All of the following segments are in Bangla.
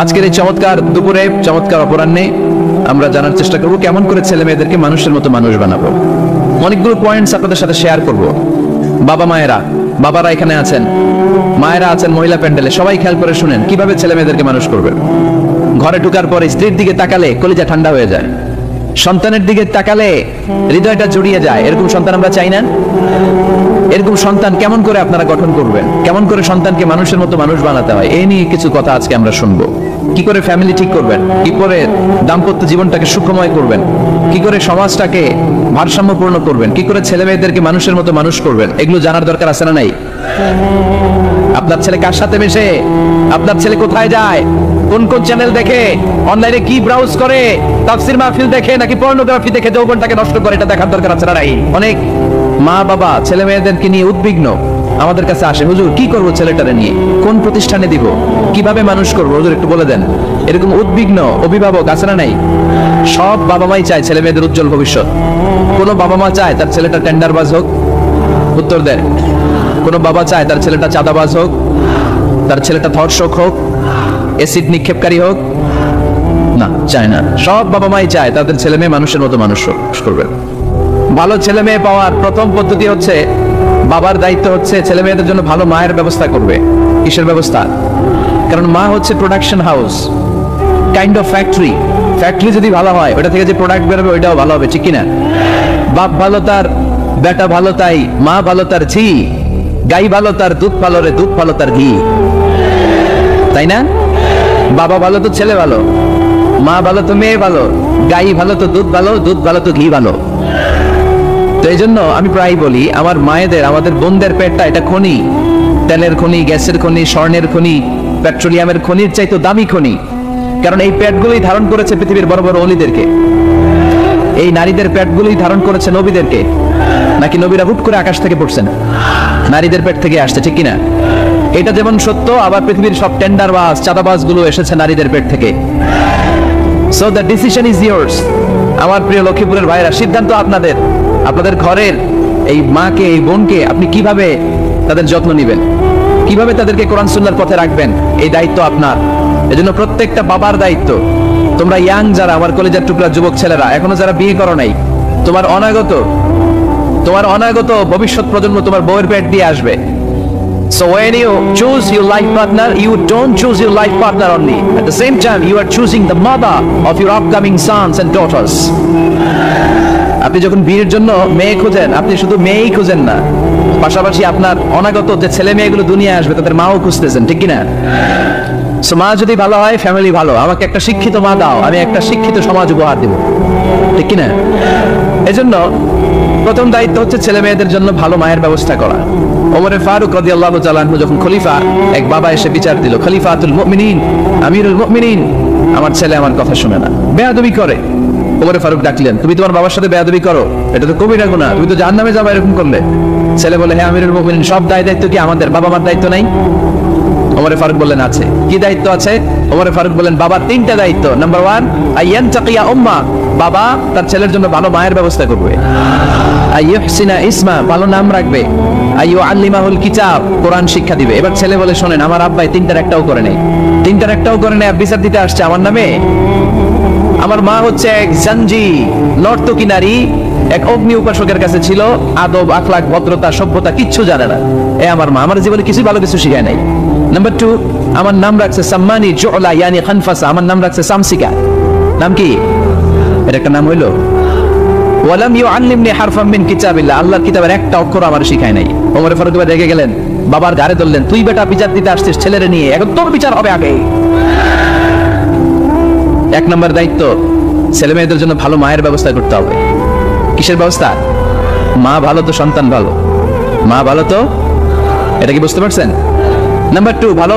আজকের এই চমৎকার দুপুরে, চমৎকার অপরাহ্নে আমরা জানার চেষ্টা করব কেমন করে ছেলে মেয়েদেরকে মানুষের মতো মানুষ বানাবো। অনেকগুলো পয়েন্টস আপনাদের সাথে শেয়ার করব। বাবা মায়েরা, বাবারা এখানে আছেন, মায়েরা আছেন মহিলা প্যান্ডেলে, সবাই খেয়াল করে শুনেন কিভাবে ছেলে মেয়েদেরকে মানুষ করবেন। ঘরে ঢোকার পরে স্ত্রীর দিকে তাকালে কলিজা ঠান্ডা হয়ে যায়, সন্তানের দিকে তাকালে হৃদয়টা জড়িয়ে যায়। এরকম সন্তান আমরা চাই না? এরকম সন্তান কেমন করে আপনারা গঠন করবেন, কেমন করে সন্তানকে মানুষের মতো মানুষ বানাতে হয়, এই নিয়ে কিছু কথা আজকে আমরা শুনবো। কি করে ফ্যামিলি ঠিক করবেন, কি করে দাম্পত্য জীবনটাকে সুখময় করবেন, কি করে সমাজটাকে ভারসাম্যপূর্ণ করবেন, কি করে ছেলে মেয়েদেরকে মানুষের মতো মানুষ করবেন, এগুলো জানার দরকার আছে না নাই? আপনার ছেলে কার সাথে মেশে, আপনার ছেলে কোথায় যায়, কোন কোন চ্যানেল দেখে, অনলাইনে কি ব্রাউজ করে, তাফসীর মাহফিল দেখে নাকি পর্নোগ্রাফি দেখে যৌবনটাকে নষ্ট করে, এটা দেখার দরকার আছে না নাই? অনেক মা বাবা ছেলে মেয়েদেরকে নিয়ে উদ্বিগ্ন, আমাদের কাছে আসে, হুজুর কি করবো ছেলেটারে নিয়ে, কোন প্রতিষ্ঠানে দিব, কিভাবে মানুষ করবো, হুজুর একটু বলে দেন। এরকম উদ্বিগ্ন অভিভাবক আছে না নাই? সব বাবা মাই চায় ছেলে মেয়েদের উজ্জ্বল ভবিষ্যৎ। কোন বাবা মা চায় তার ছেলেটা টেন্ডারবাজ হোক? উত্তর দেন। কোন বাবা চায় তার ছেলেটা চাঁদাবাজ হোক, তার ছেলেটা ধর্ষক হোক, এসিড নিক্ষেপকারী হোক? না, চায় না। সব বাবা মাই চায় তাদের ছেলে মেয়ে মানুষের মতো মানুষ করবেন। ভালো ছেলে মেয়ে পাওয়ার প্রথম পদ্ধতি হচ্ছে, বাবার দায়িত্ব হচ্ছে ছেলে মেয়েদের জন্য ভালো মায়ের ব্যবস্থা করবে। কিসের ব্যবস্থা? কারণ মা হচ্ছে production house, kind of factory. Factory যদি ভালো হয়, ওটা থেকে যে প্রোডাক্ট বেরোবে ওইটাও ভালো হবে, ঠিক কিনা? বাপ ভালো তার বেটা ভালো তাই, মা ভালো তার ঝি, গাই ভালো তার দুধ ভালো রে, দুধ ভালো তার ঘি, তাই না? বাবা ভালো তো ছেলে ভালো, মা ভালো তো মেয়ে ভালো, গাই ভালো তো দুধ ভালো, দুধ ভালো তো ঘি ভালো। তো এই জন্য আমি প্রায় বলি, আমার মায়েদের, আমাদের বোনদের পেটটা এটা খনি, তেলের খনি, গ্যাসের খনি, স্বর্ণের খনি, পেট্রোলিয়ামের খনির চাইতো দামি খনি। কারণ এই পেটগুলোই ধারণ করেছে পৃথিবীর বড় বড় অলিদেরকে। এই নারীদের পেটগুলোই ধারণ করেছে নবীদেরকে। নাকি নবীরা হুট করে আকাশ থেকে পড়ছেন? নারীদের পেট থেকে আসছে, ঠিক কিনা? এটা যেমন সত্য, আবার পৃথিবীর সব টেন্ডারবাজ, চাঁদাবাজ গুলো এসেছে নারীদের পেট থেকে। So the decision is years. আমার প্রিয় লক্ষ্মীপুরের ভাইরা, সিদ্ধান্ত আপনাদের। আপনাদের ঘরের এই মাকে, এই বোনকে আপনি কিভাবে তাদের যত্ন নেবেন, কিভাবে তাদেরকে কোরআন সুন্নাহর পথে রাখবেন, এই দায়িত্ব আপনার। এজন্য প্রত্যেকটা বাবার দায়িত্ব। তোমরা ইয়াং যারা, আমার কলেজের টুকরা যুবক ছেলেরা, এখনো যারা বিয়ে করো নাই, তোমার অনাগত ভবিষ্যৎ প্রজন্ম তোমার বউয়ের পেট দিয়ে আসবে। So when you choose your life partner, you don't choose your life partner only. At the same time, you are choosing the mother of your upcoming sons and daughters. আপনি যখন বিয়ের জন্য মেয়ে খোঁজেন, আপনি শুধু মেয়েই খুঁজেন না, পাশাপাশি আপনার অনাগত যে ছেলে মেয়েগুলো দুনিয়ায় আসবে তাদের মাও খুঁজতেছেন, ঠিক কিনা? সো মা যদি ভালো হয়, ফ্যামিলি ভালো। আমাকে একটা শিক্ষিত মা দাও, আমি একটা শিক্ষিত সমাজ উপহার দেব, ঠিক কিনা? এজন্য প্রথম দায়িত্ব হচ্ছে ছেলে মেয়েদের জন্য ভালো মায়ের ব্যবস্থা করা। ওমরে ফারুক রাদিয়াল্লাহু তাআলা আনহু যখন খলিফা, এক বাবা এসে বিচার দিল, খলিফাতুল মুমিনিন, আমিরুল মুমিনিন, আমার ছেলে আমার কথা শুনে না, বেয়াদবি করে। ওমরে ফারুক ডাকলেন, তুমি তোমার বাবার সাথে বেয়াদবি করো, এটা তো কবিরা গুনাহ, তুমি তো জাহান্নামে যাবে এরকম করলে। ছেলে বলে, হ্যাঁ আমিরুল মুমিনিন, সব দায়িত্ব কি আমাদের, বাবা মার দায়িত্ব নাই? ওমরে ফারুক বললেন, আছে। কি দায়িত্ব আছে? ওমরে ফারুক বললেন, বাবার তিনটা দায়িত্ব। নাম্বার 1, আইয়ানতাকিয়া উম্মা, বাবা তার ছেলের জন্য ভালো মায়ের ব্যবস্থা করবে। আইয়ুহসিনা ইসমা, ভালো নাম রাখবে। আইয়ুআল্লিমাহুল কিতাব, কোরআন শিক্ষা দিবে। এবার ছেলে বলে, শোনেন, আমার আব্বাই তিনটার একটাও করে নাই, আর বিচার দিতে আসছে আমার নামে। আমার মা হচ্ছে এক জাঞ্জি, নর্তকী নারী, এক অগ্নি উপাসকের কাছে ছিল, আদব, আখলাক, ভদ্রতা, সভ্যতা কিচ্ছু জানে না। আমার মা আমার জীবনে কিছু ভালো কিছু শিখায় নাই। নাম্বার 2, আমার নাম রাখছে সাম্মানি জুলা, ইয়ানি খানফাসা, আমার নাম রাখছে সামসিকা। নাম কি? এটা একটা নাম হইলো? ওয়ালাম ইউআল্লিমনি হারফাম মিন কিতাবিল্লাহ, আল্লাহর কিতাবের একটা অক্ষর আমার শিখায় নাই। ওমর ফারুক এবার রেগে গেলেন, বাবার গাড়ে ধরলেন, তুই বেটা বিচার দিতে আসছিস ছেলেরে নিয়ে, এখন তোর বিচার হবে আগে। এক নম্বর দায়িত্ব, ছেলে মেয়েদের জন্য ভালো মায়ের ব্যবস্থা করতে হবে। কিসের ব্যবস্থা? মা ভালো তো সন্তান ভালো, মা ভালো তো, এটা কি বুঝতে পারছেন? নাম্বার 2, ভালো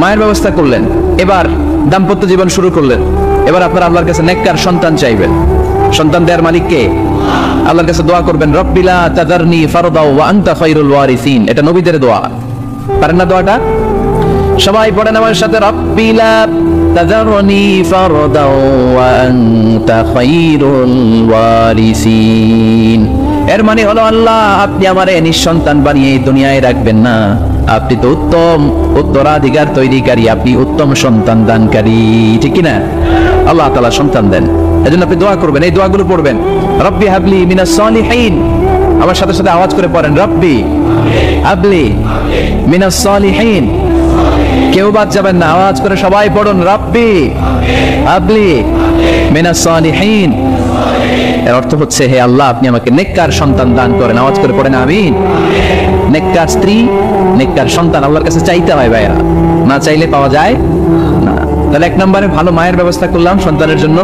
মায়ের ব্যবস্থা করলেন, এবার দাম্পত্য জীবন শুরু করলেন। এবার আপনার আল্লাহর কাছে নেককার সন্তান চাইবেন। সন্তান দেওয়ার মালিক কে? আল্লাহর কাছে দোয়া করবেন, রব্বিলা তাযারনি ফারদাও ওয়া আনতা খায়রুল ওয়ারিসিন। এটা নবীদের দোয়া, পারেন না দোয়াটা? সবাই পড়েন আমার সাথে, রব্বিলা তাযারনি ফারদাও ওয়া আনতা খায়রুল ওয়ারিসিন। এর মানে হলো, আল্লাহ আপনি আমারে নিঃসন্তান বানিয়ে দুনিয়ায় রাখবেন না, আপনি তো উত্তম উত্তরাধিকার তৈরিকারী, আপনি উত্তম সন্তান দানকারী, ঠিক কিনা? আল্লাহ তাআলা সন্তান দেন, এজন্য আপনি দোয়া করবেন, এই দোয়াগুলো পড়বেন। রব্বি হাবলি মিনাস সালিহিন, আমার সাথে সাথে আওয়াজ করে পড়েন, রব্বি হাবলি মিনাস সালিহিন। কেউ বাদ যাবেন না, আওয়াজ করে সবাই পড়ুন, রব্বি হাবলি মিনাস সালিহিন। এর অর্থ হচ্ছে, হে আল্লাহ, আপনি আমাকে নেককার সন্তান দান করেন। আওয়াজ করে পড়েন আমিন। নেককার স্ত্রী, নেককার সন্তান আল্লাহর কাছে চাইতে হয় ভাইয়া, না চাইলে পাওয়া যায় না। তাহলে 1 নম্বরে ভালো মায়ের ব্যবস্থা করলাম সন্তানের জন্য,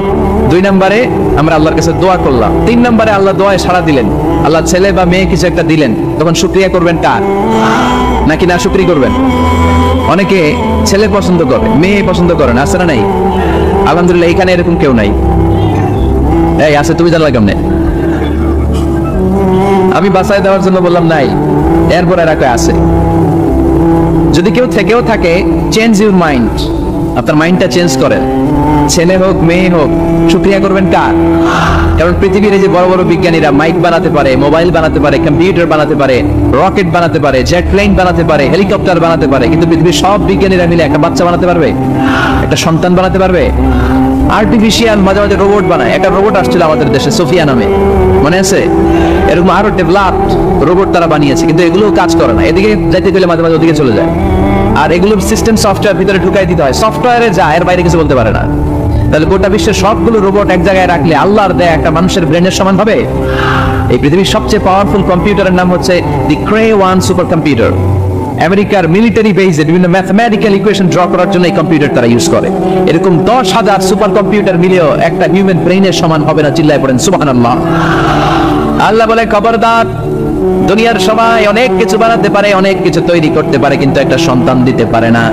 2 নম্বরে আমরা আল্লাহর কাছে দোয়া করলাম, 3 নম্বরে আল্লাহ দোয়ায় সাড়া দিলেন, আল্লাহ ছেলে বা মেয়ে কিছু একটা দিলেন, তখন শুকরিয়া করবেন কার? নাকি না শুকরি করবেন? অনেকে ছেলে পছন্দ করে, মেয়ে পছন্দ করেন, আছে না নাই? আলহামদুলিল্লাহ এখানে এরকম কেউ নাই। এই আছে, তুমি জানলা কেমনে? আমি বাসায় দেওয়ার জন্য বললাম নাই, এরপরে রাখে আছে। যদি কেউ থেকেও থাকে, চেঞ্জ ইউর মাইন্ড, আপনার মাইন্ডটা চেঞ্জ করেন। ছেলে হোক মেয়ে হোক, শুকরিয়া করবেন কার? কারণ পৃথিবীর এই যে বড় বড় বিজ্ঞানীরা মাইক বানাতে পারে, মোবাইল বানাতে পারে, কম্পিউটার বানাতে পারে, রকেট বানাতে পারে, জেট প্লেন বানাতে পারে, হেলিকপ্টার বানাতে পারে, কিন্তু পৃথিবীর সব বিজ্ঞানীরা মিলে একটা বাচ্চা বানাতে পারবে? একটা সন্তান বানাতে পারবে? আর্টিফিশিয়াল মাঝে মাঝে রোবট বানায়। একটা রোবট আসছিল আমাদের দেশে, সোফিয়া নামে, মনে আছে? এরকম আরো ডেভেলপড রোবট তারা বানিয়েছে, কিন্তু এগুলো কাজ করে না। এদিকে যাইতে গেলে মাঝে মাঝে ওদিকে চলে যায়। আর এগুলোর সিস্টেম সফটওয়্যার ভিতরে ঢুকাই দিতে হয়, সফটওয়্যারে যায়, এর বাইরে কিছু বলতে পারে না। তাহলে গোটা বিশ্বের সবগুলো রোবট এক জায়গায় রাখলে আল্লাহর দেয়া একটা মানুষের ব্রেনের সমান হবে? এই পৃথিবীর সবচেয়ে পাওয়ারফুল কম্পিউটারের নাম হচ্ছে দি ক্রে-1 সুপার কম্পিউটার। আমেরিকার মিলিটারি বেসে বিভিন্ন ম্যাথমেটিক্যাল ইকুয়েশন ড্র করার জন্য এই কম্পিউটার তারা ইউজ করে। এরকম 10,000 সুপার কম্পিউটার মিলেও একটা হিউম্যান ব্রেইনের সমান হবে না। চিল্লায় পড়েন সুবহানাল্লাহ। আল্লাহ বলে, খবরদার, দুনিয়ার সবাই অনেক কিছু বানাতে পারে, অনেক কিছু তৈরি করতে পারে, কিন্তু একটা সন্তান দিতে পারে না।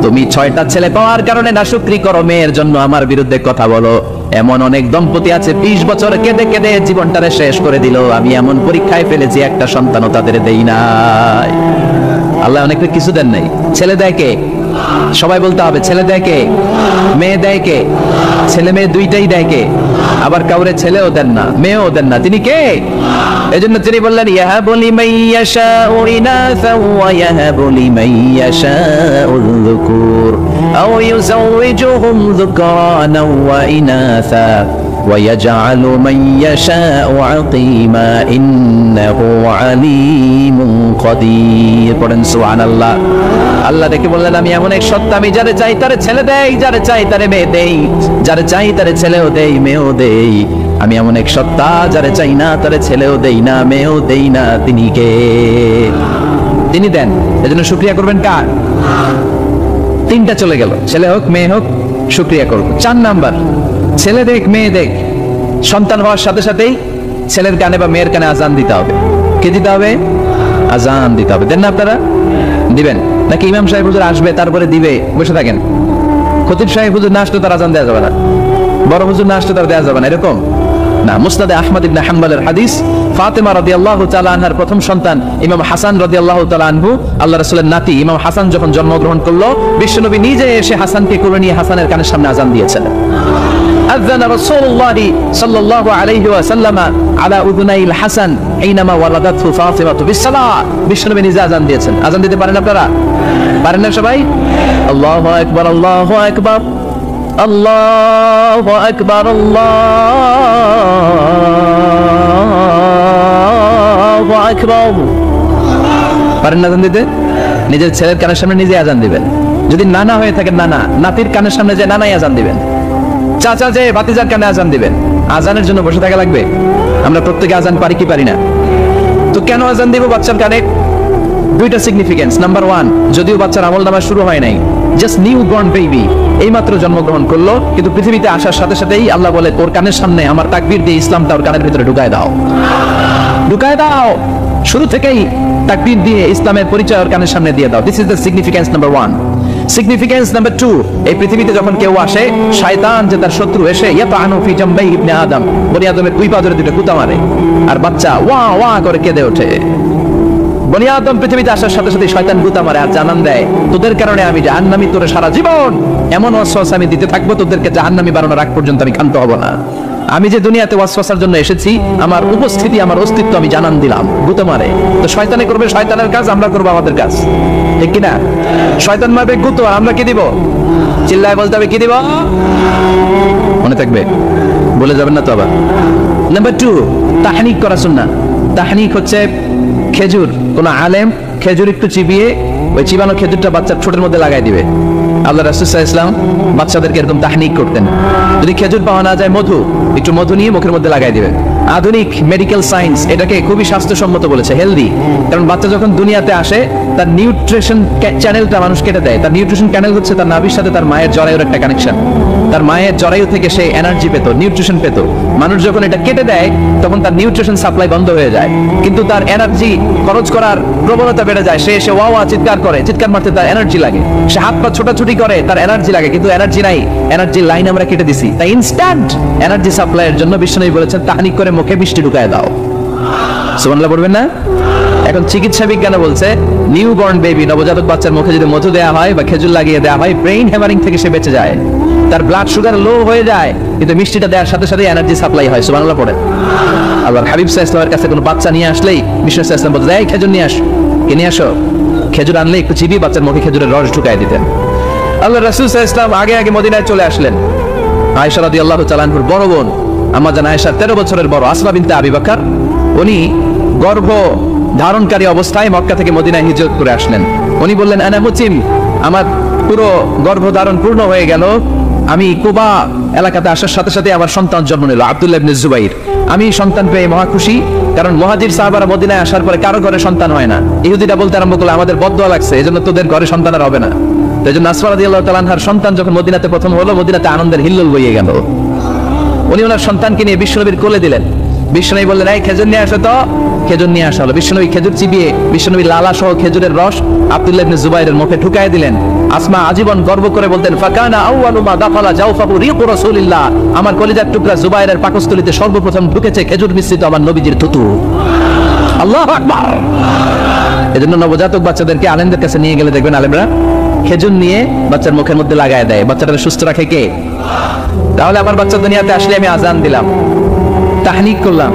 তুমি 6টা ছেলে পাওয়ার কারণে নাশুকরি করো, মেয়ের জন্য আমার বিরুদ্ধে কথা বলো। এমন অনেক দম্পতি আছে 20 বছর কেঁদে কেঁদে জীবনটারে শেষ করে দিল, আমি এমন পরীক্ষায় ফেলেছি, একটা সন্তানও তাদের দেই নাই। আল্লাহ অনেকে কিছু দেন নাই। ছেলে দেয় কে? সবাই বলতে হবে, ছেলে দেয় কে? মেয়ে দেয় কে? ছেলে মেয়ে দুইটাই দেয় কে? আবার কাউরে ছেলেও দেন না, মেয়েও দেন না, তিনি কে? এজন্য তিনি বললেন, ইয়াহাবু লিমান ইয়াশাউ ইনাসা ওয়া ইয়াহাবু লিমান ইয়াশাউ যুকুর আও ইউযাওয়িজুহুম যুকরানা ওয়া ইনাসা ওয়া ইয়াজআলু মান ইয়াশাউ আকিমা ইন্নাহু আলীমুন কাদির। পড়েন সুবহানাল্লাহ। আল্লাহ দেখে বললেন, আমি এমন এক সত্তা, আমি যারে চাই তারে ছেলে দেই, যারে চাই তারে মেয়ে দেই, যারে চাই তারে ছেলেও দেই, মেয়েও দেই। আমি এমন এক সত্তা, যারে চাই না তারে ছেলেও দেই না, মেয়েও দেই না। তিনি কে? তিনি দেন। এজন্য শুকরিয়া করবেন কার? 3টা চলে গেল, ছেলে হোক মেয়ে হোক, শুকরিয়া করব। 4 নাম্বার, ছেলে দেখ মেয়ে দেখ, সন্তান হওয়ার সাথে সাথেই ছেলের কানে বা মেয়ের কানে আজান দিতে হবে। কে দিতে হবে? আজান দিতে হবে। দেন না আপনারা? দিবেন নাকি ইমাম সাহেব হুজুর আসবে তারপরে দিবে? বসে থাকেন। খতিব সাহেব হুজুর না আসলে তার আজান দেওয়া যাবে না, বড় হুজুর না আসলে তার দেওয়া যাবে না, এরকম না। মুসনাদে আহমদ ইবনে হাম্বলের হাদিস, ফাতেমা রাদিয়াল্লাহু তাআলা আনহার প্রথম সন্তান ইমাম হাসান রাদিয়াল্লাহু তাআলা আনহু, আল্লাহ রাসূলের নাতি ইমাম হাসান যখন জন্মগ্রহণ করলো, বিশ্বনবী নিজে এসে হাসানকে কোলে নিয়ে হাসানের কানের সামনে আজান দিয়েছেন। আযান রাসূলুল্লাহ সাল্লাল্লাহু আলাইহি ওয়াসাল্লাম আলা উযুনাইল হাসান হিনামা ওয়ালাদাতহু ফাতিমাতু বিসসালাহ। বিশ্বনবী নিজে আজান দিয়েছেন। আজান দিতে পারেন আপনারা? পারেন না সবাই? আল্লাহু আকবার, আল্লাহু আকবার, আল্লাহু আকবার, আল্লাহু আকবার। পারেন না আজান দিতে? নিজের ছেলের কানের সামনে নিজে আজান দিবেন। যদি নানা হয়ে থাকেন, নানা নাতির কানের সামনে যে নানাই আজান দিবেন। চাচা যে ভাতিজার কানে আজান দিবেন। আজানের জন্য বসে থাকা লাগবে? আমরা প্রত্যেকে আজান পারি কি পারি না? তো কেন আজান দিব বাচ্চার কানে? 2টা সিগনিফিকেন্স। নাম্বার 1, যদিও বাচ্চার আমল নামা শুরু হয় নাই, জাস্ট নিউ বর্ন বেবি, এইমাত্র জন্মগ্রহণ করলো, কিন্তু পৃথিবীতে আসার সাথে সাথেই আল্লাহ বলে, ওর কানের সামনে আমার তাকবীর দিয়ে ইসলামটা ওর কানের ভিতরে ঢুকায় দাও, ঢুকায় দাও। শুরু থেকেই তাকবীর দিয়ে ইসলামের পরিচয় ওর কানের সামনে দিয়ে দাও। This is the significance number 1। Significance number 2, এই পৃথিবীতে যখন কেউ আসে, শয়তান যে তার শত্রু এসে ইয়াতানু ফি জামবাই ইবনে আদম, বনি আদমের 2 পা ধরে 2টা কুতা মারে, আর বাচ্চা ওয়া ওয়া করে কেঁদে ওঠে। বনি আদম পৃথিবীতে আসার সাথে সাথে শয়তান গুতা মারে আর জানান দেয়, তোদের কারণে আমি জাহান্নামী, তোরে সারা জীবন এমন ওয়াসওয়াসা আমি দিতে থাকবো, তোদেরকে জাহান্নামী বানানোর আগ পর্যন্ত আমি ক্ষান্ত হব না। আমি যে দুনিয়াতে ওয়াসওয়াসার জন্য এসেছি, আমার উপস্থিতি, আমার অস্তিত্ব আমি জানান দিলাম গুতো মারে। তো শয়তানে করবে শয়তানের কাজ, আমরা করবো আমাদের কাজ, ঠিক কিনা? শয়তান মারবে গুতো, আর আমরা কি দিব? চিল্লায় বলতে হবে কি দিব? মনে থাকবে, বলে যাবেন না তো আবার। নাম্বার 2, তাহনিক করা সুন্নাহ। তাহনিক হচ্ছে খেজুর, কোন আলেম খেজুর একটু চিবিয়ে ওই চিবানো খেজুরটা বাচ্চার ঠোঁটের মধ্যে লাগাই দিবে। আল্লাহ রাসূল সাল্লাল্লাহু আলাইহি ওয়াসাল্লাম বাচ্চাদেরকে এরকম তাহনিক করতেন। যদি খেজুর পাওয়া না যায়, মধু, একটু মধু নিয়ে মুখের মধ্যে লাগাই দিবে। আধুনিক মেডিকেল সায়েন্স এটাকে খুবই স্বাস্থ্যসম্মত বলেছে, হেলদি। কারণ বাচ্চা যখন দুনিয়াতে আসে, তার নিউট্রিশন চ্যানেলটা মানুষ কেটে দেয়। তার নিউট্রিশন চ্যানেল হচ্ছে তার নাভির সাথে তার মায়ের জরায়ুর একটা কানেকশন। তার মায়ের জরায়ু থেকে সে এনার্জি পেত, নিউট্রিশন পেত। মানুষ যখন এটা কেটে দেয়, তখন তার নিউট্রিশন সাপ্লাই বন্ধ হয়ে যায়, কিন্তু তার এনার্জি খরচ করার প্রবণতা বেড়ে যায়। সে এসে ওয়া ওয়া চিৎকার করে, চিৎকার মারতে তার এনার্জি লাগে। সে হাত পা ছোটাছুটি করে, তার এনার্জি লাগে, কিন্তু এনার্জি নাই। এনার্জি লাইন আমরা কেটে দিছি, তাই ইনস্ট্যান্ট এনার্জি সাপ্লাইয়ের জন্য বিশ্বনবী বলেছেন তাহনিক করে মুখে মিষ্টি ঢুকায় দাও। সুবহানাল্লাহ পড়বেন না? এখন চিকিৎসা বিজ্ঞানে বলছে নিউ বর্ন বেবি, নবজাতক বাচ্চার মুখে যদি মধু দেওয়া হয় বা খেজুর লাগিয়ে দেওয়া হয়, ব্রেইন হ্যামারিং থেকে সে বেঁচে যায়। তার ব্লাড সুগার লো হয়ে যায়, কিন্তু মিষ্টিটা দেওয়ার সাথে সাথে এনার্জি সাপ্লাই হয়। সুবহানাল্লাহ পড়েন। আবার হাবিব সাল্লাল্লাহু আলাইহি ওয়াসাল্লামের কাছে কোনো বাচ্চা নিয়ে আসলেই বিষ্ণু সাল্লাল্লাহু আলাইহি ওয়াসাল্লাম বলতেন, এই খেজুর নিয়ে আস, কে নিয়ে আসো। খেজুর আনলে একটু চিবিয়ে বাচ্চার মুখে খেজুরের রস ঢুকায় দিতেন। আল্লাহ রাসূল সাল্লাল্লাহু আলাইহি ওয়াসাল্লাম আগে আগে মদিনায় চলে আসলেন। আয়েশা রাদিয়াল্লাহু তাআলা আনহার বড় বোন, আম্মা জান আয়েশা 13 বছরের বড়, আসমা বিনতে আবি বকর, উনি গর্ভ ধারণকারী অবস্থায় মক্কা থেকে মদিনায় হিজরত করে আসলেন। উনি বললেন, আনা মুতিম, আমার পুরো গর্ভধারণ পূর্ণ হয়ে গেল। আমি কুবা এলাকাতে আসার সাথে সাথে আমার সন্তান জন্ম নিল, আব্দুল্লাহ ইবনে জুবাইর। আমি সন্তান পেয়ে মহা খুশি, কারণ মুহাজির সাহাবারা মদিনায় আসার পরে কারো ঘরে সন্তান হয় না। ইহুদিরা বলতে আরম্ভ করলো, আমাদের বদদোয়া লাগছে, এজন্য তোদের ঘরে সন্তান আর হবে না। তো এজন্য আসফা রাদিয়াল্লাহু তাআলা আনহার সন্তান যখন মদিনাতে প্রথম হলো, মদিনাতে আনন্দের হিল্লোল বইয়ে গেল। উনি ওনার সন্তানকে নিয়ে বিশ্বনবীর কোলে দিলেন। বিশ্বনবী বললেন, এই খেজুর নিয়ে আসো তো। খেজুর নিয়ে আসা হলো। বিশ্বনবী খেজুর চিবিয়ে বিশ্বনবী লালা সহ খেজুরের রস আব্দুল্লাহ ইবনে জুবাইরের মুখে ঢুকায় দিলেন। আসমা আজীবন গর্ব করে বলতেন, ফাকানা আউয়ালু মা দাখালা জাওফাহু রিকু রাসূলিল্লাহ, আমার কলিজার টুকরা জুবাইরের পাকস্থলীতে সর্বপ্রথম ঢুকেছে খেজুর মিশ্রিত আমার নবীজির থুতু। আল্লাহু আকবার। এজন্য নবজাতক বাচ্চাদেরকে আলেমদের কাছে নিয়ে গেলে দেখবেন আলেমরা খেজুর নিয়ে বাচ্চার মুখের মধ্যে লাগায় দেয়। বাচ্চাটা সুস্থ রাখে কে? তাহলে আমার বাচ্চা দুনিয়াতে আসলে আমি আজান দিলাম, তাহনিক করলাম,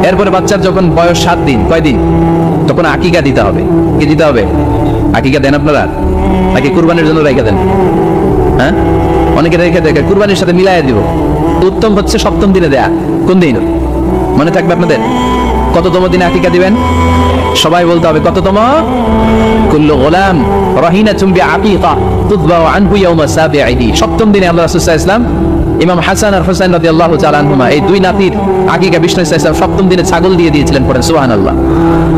এরপরে বাচ্চার যখন বয়স 7 দিন, কয়দিন, তখন আকিকা দিতে হবে। কি দিতে হবে? আকিকা দেন আপনারা নাকি কুরবানির জন্য রেখে দেন? হ্যাঁ, অনেকে রেখে দেয়, কুরবানির সাথে মিলাইয়া দিব। উত্তম হচ্ছে 7ম দিনে দেয়া। কোন দিন মনে থাকবে আপনাদের? কততম দিনে আকিকা দিবেন? সবাই বলতে হবে কততম? কুল্লু গোলাম রাহিনাতুম বিআকিকা তুযবাউ আনহু ইয়াওমা সাবিঈহি। 7ম দিনে আল্লাহ রাসূল সাল্লাল্লাহু আলাইহি ওয়াসাল্লাম ইমাম হাসান আর হুসাইন রাদিয়াল্লাহু তাআলা আনহুমা, এই দুই নাতির আকিকা বিষ্ণু সাল্লাল্লাহু আলাইহি ওয়াসাল্লাম 7ম দিনে ছাগল দিয়ে দিয়েছিলেন। পড়েন সুবহানাল্লাহ।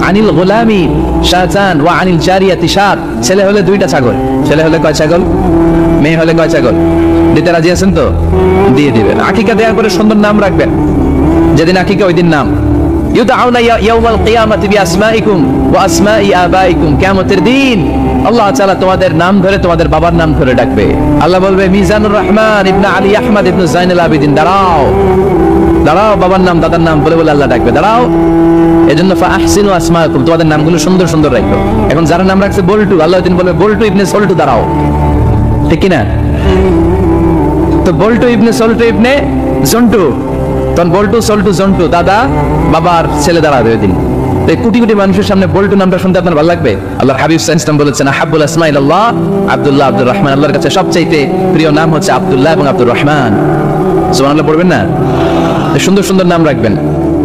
আনিল গোলামি শাতান ওয়া আনিল জারিয়াতি শাত। ছেলে হলে 2টা ছাগল, ছেলে হলে কয় ছাগল, মেয়ে হলে কয় ছাগল? দিতে রাজি আছেন তো? দিয়ে দিবেন। আকিকা দেওয়ার পরে সুন্দর নাম রাখবেন। যেদিন আকিকা ওই দিন নাম ইউদআউনা ইয়াউমাল কিয়ামাতি বিআসমাইকুম ওয়া আসমাই আবাইকুম। কিয়ামতের দিন আল্লাহ তাআলা তোমাদের নাম ধরে তোমাদের বাবার নাম ধরে ডাকবে। আল্লাহ বলবে, মিজানুর রহমান ইবনে আলী আহমদ ইবনে জাইনুল আবিদিন, দাঁড়াও দাঁড়াও, বাবার নাম দাদার নাম বলে বলে আল্লাহ ডাকবে, দাঁড়াও। এজন্য ফাহসিনু আসমাকুম, তোমাদের নামগুলো সুন্দর সুন্দর রাখো। এখন যারা নাম রাখছে বল্টু, আল্লাহ দিন বলবে, বল্টু ইবনে সল্টু, দাঁড়াও। ঠিক কি না? তো বল্টু ইবনে সল্টু ইবনে জন্টু, তখন বল্টু সল্টু জন্টু, দাদা বাবার ছেলে দাঁড়াবে ওই দিন। কোটি কোটি মানুষের সামনে বল্টু নামটা শুনতে আপনার ভালো লাগবে? আল্লাহর হাবিব সাল্লাল্লাহু আলাইহি ওয়াসাল্লাম বলেছেন, আহাব্বুল আসমাই ইলাল্লাহ আব্দুল্লাহ আব্দুর রহমান। আল্লাহর কাছে সবচেয়ে প্রিয় নাম হচ্ছে আব্দুল্লাহ এবং আব্দুর রহমান। সুবহানাল্লাহ পড়বেন না? সুন্দর সুন্দর নাম রাখবেন,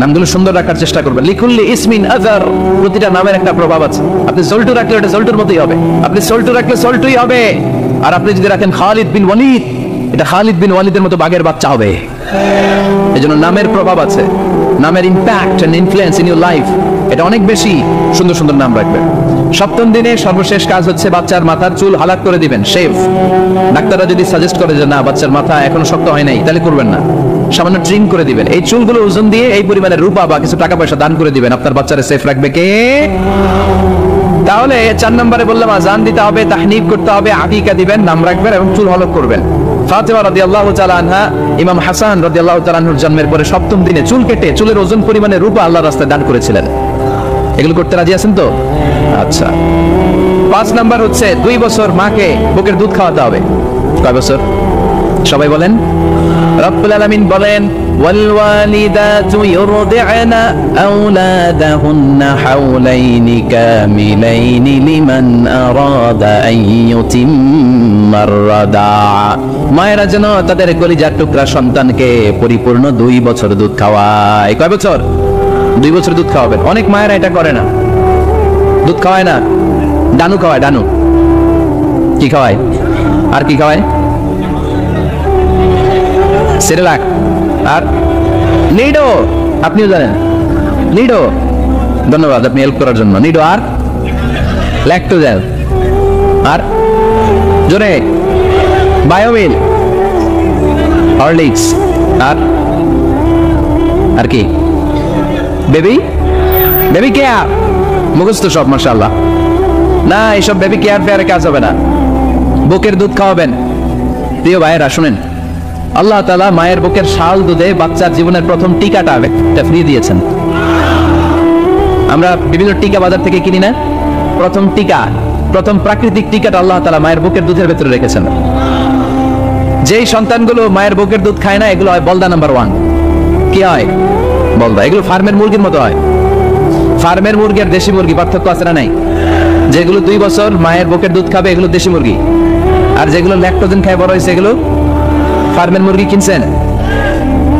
নামগুলো সুন্দর রাখার চেষ্টা করবেন। লিকুল্লি ইসমিন আযার, প্রতিটা নামের একটা প্রভাব আছে। আপনি সল্টু রাখলে ওটা সল্টুর মতোই হবে, আপনি সল্টু রাখলে সল্টুই হবে। আর আপনি যদি রাখেন খালিদ বিন ওয়ালিদ, এটা খালিদ বিন ওয়ালিদের মতো বাঘের বাচ্চা হবে। এজন্য নামের প্রভাব আছে, নামের impact and influence in your life এটা অনেক বেশি। সুন্দর সুন্দর নাম রাখবেন। 7ম দিনে সর্বশেষ কাজ হচ্ছে বাচ্চার মাথার চুল হালাক করে দিবেন, শেভ। ডাক্তাররা যদি সাজেস্ট করে যে না বাচ্চার মাথা এখনো শক্ত হয় নাই, তাহলে করবেন না, সামান্য ট্রিম করে দিবেন। এই চুলগুলো ওজন দিয়ে এই পরিমাণে রূপা বা কিছু টাকা পয়সা দান করে দিবেন। আপনার বাচ্চারে সেফ রাখবে কে? তাহলে 4 নম্বরে বললাম আজান দিতে হবে, তাহনিক করতে হবে, আকিকা দিবেন, নাম রাখবেন এবং চুল হলক করবেন। ফাতেমা রাদিয়াল্লাহু তাআলা আনহা ইমাম হাসান রাদিয়াল্লাহু তাআলা আনহুর জন্মের পরে 7ম দিনে চুল কেটে চুলের ওজন পরিমাণে রূপা আল্লাহর রাস্তায় দান করেছিলেন। এগুলো করতে রাজি আছেন তো? আচ্ছা। 5 নাম্বার হচ্ছে 2 বছর মাকে বুকের দুধ খাওয়াতে হবে। কয় বছর? সবাই বলেন। রব্বুল আলামিন বলেন والوالدات يرضعن أولادهن حولين كاملين لمن أراد أن يتم الرضاعة মায়েরা যেন তাদের কলিজার টুকরা সন্তানকে পরিপূর্ণ 2 বছর দুধ খাওয়ায়। কয় বছর? 2 বছর দুধ খাওয়াবেন। অনেক মায়েরা এটা করে না, দুধ খাওয়ায় না, ডানু খাওয়ায়। ডানু কি খাওয়ায়? আর কি খাওয়ায়? সেরেলাক আর নিডো। আপনিও জানেন নিডো। ধন্যবাদ আপনি হেল্প করার জন্য। নিডো আর ল্যাকটোজেল আর জোরে বায়োমিল, হরলিক্স আর কি বেবি কেয়ার। মুখস্থ সব মাশাআল্লাহ। না, এইসব বেবি কেয়ার ফেয়ারে কাজ হবে না। বুকের দুধ খাওয়াবেন। প্রিয় ভাইয়েরা শুনেন, আল্লাহ তাআলা মায়ের বুকের শাল দুধে বাচ্চার জীবনের প্রথম টিকাটা ফ্রি দিয়েছেন। আমরা বিভিন্ন টিকা বাজার থেকে কিনি না, প্রথম টিকা, প্রথম প্রাকৃতিক টিকাটা আল্লাহ তাআলা মায়ের বুকের দুধের ভেতরে রেখেছেন। যেই সন্তানগুলো মায়ের বুকের দুধ খায় না, এগুলো হয় বলদা নাম্বার 1। কি হয়? বলদা। এগুলো ফার্মের মুরগির মতো হয়। ফার্মের মুরগি আর দেশি মুরগি পার্থক্য আছে না নাই? যেগুলো 2 বছর মায়ের বুকের দুধ খাবে এগুলো দেশি মুরগি, আর যেগুলো ল্যাকটোজেন খায় বড় হয়েছে এগুলো ফার্মের মুরগি। কিনছেন?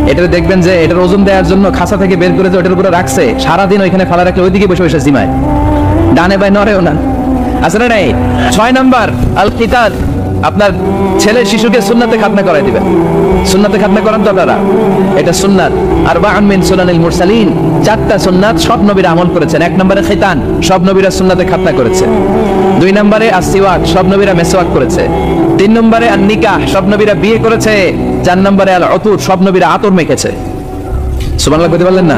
এটা দেখবেন যে এটার ওজন দেওয়ার জন্য খাঁচা থেকে বের করে যে ওটার উপরে রাখছে, সারাদিন ওইখানে ফালা রাখলে ওইদিকে বসে বসে জিমায়, ডানে বাই নড়েও না। আছে না নাই? 6 নাম্বার আল কিতাব। আপনার ছেলে শিশুকে সুন্নাতে খাতনা করাই দিবেন। সুন্নাতে খাতনা করান তো আপনারা, এটা সুন্নাত। আরবাউন মিন সুনানিল মুরসালিন, 4টা সুন্নাত সব নবীরা আমল করেছেন। 1 নম্বরে খিতান, সব নবীরা সুন্নাতে খাতনা করেছে। 2 নম্বরে আসওয়াক, সব নবীরা মেসওয়াক করেছে। 3 নম্বরে আন নিকাহ, সব নবীরা বিয়ে করেছে। 4 নম্বরে আল উতুর, সব নবীরা আতর মেখেছে। সুবহানাল্লাহ কইতে পারলেন না?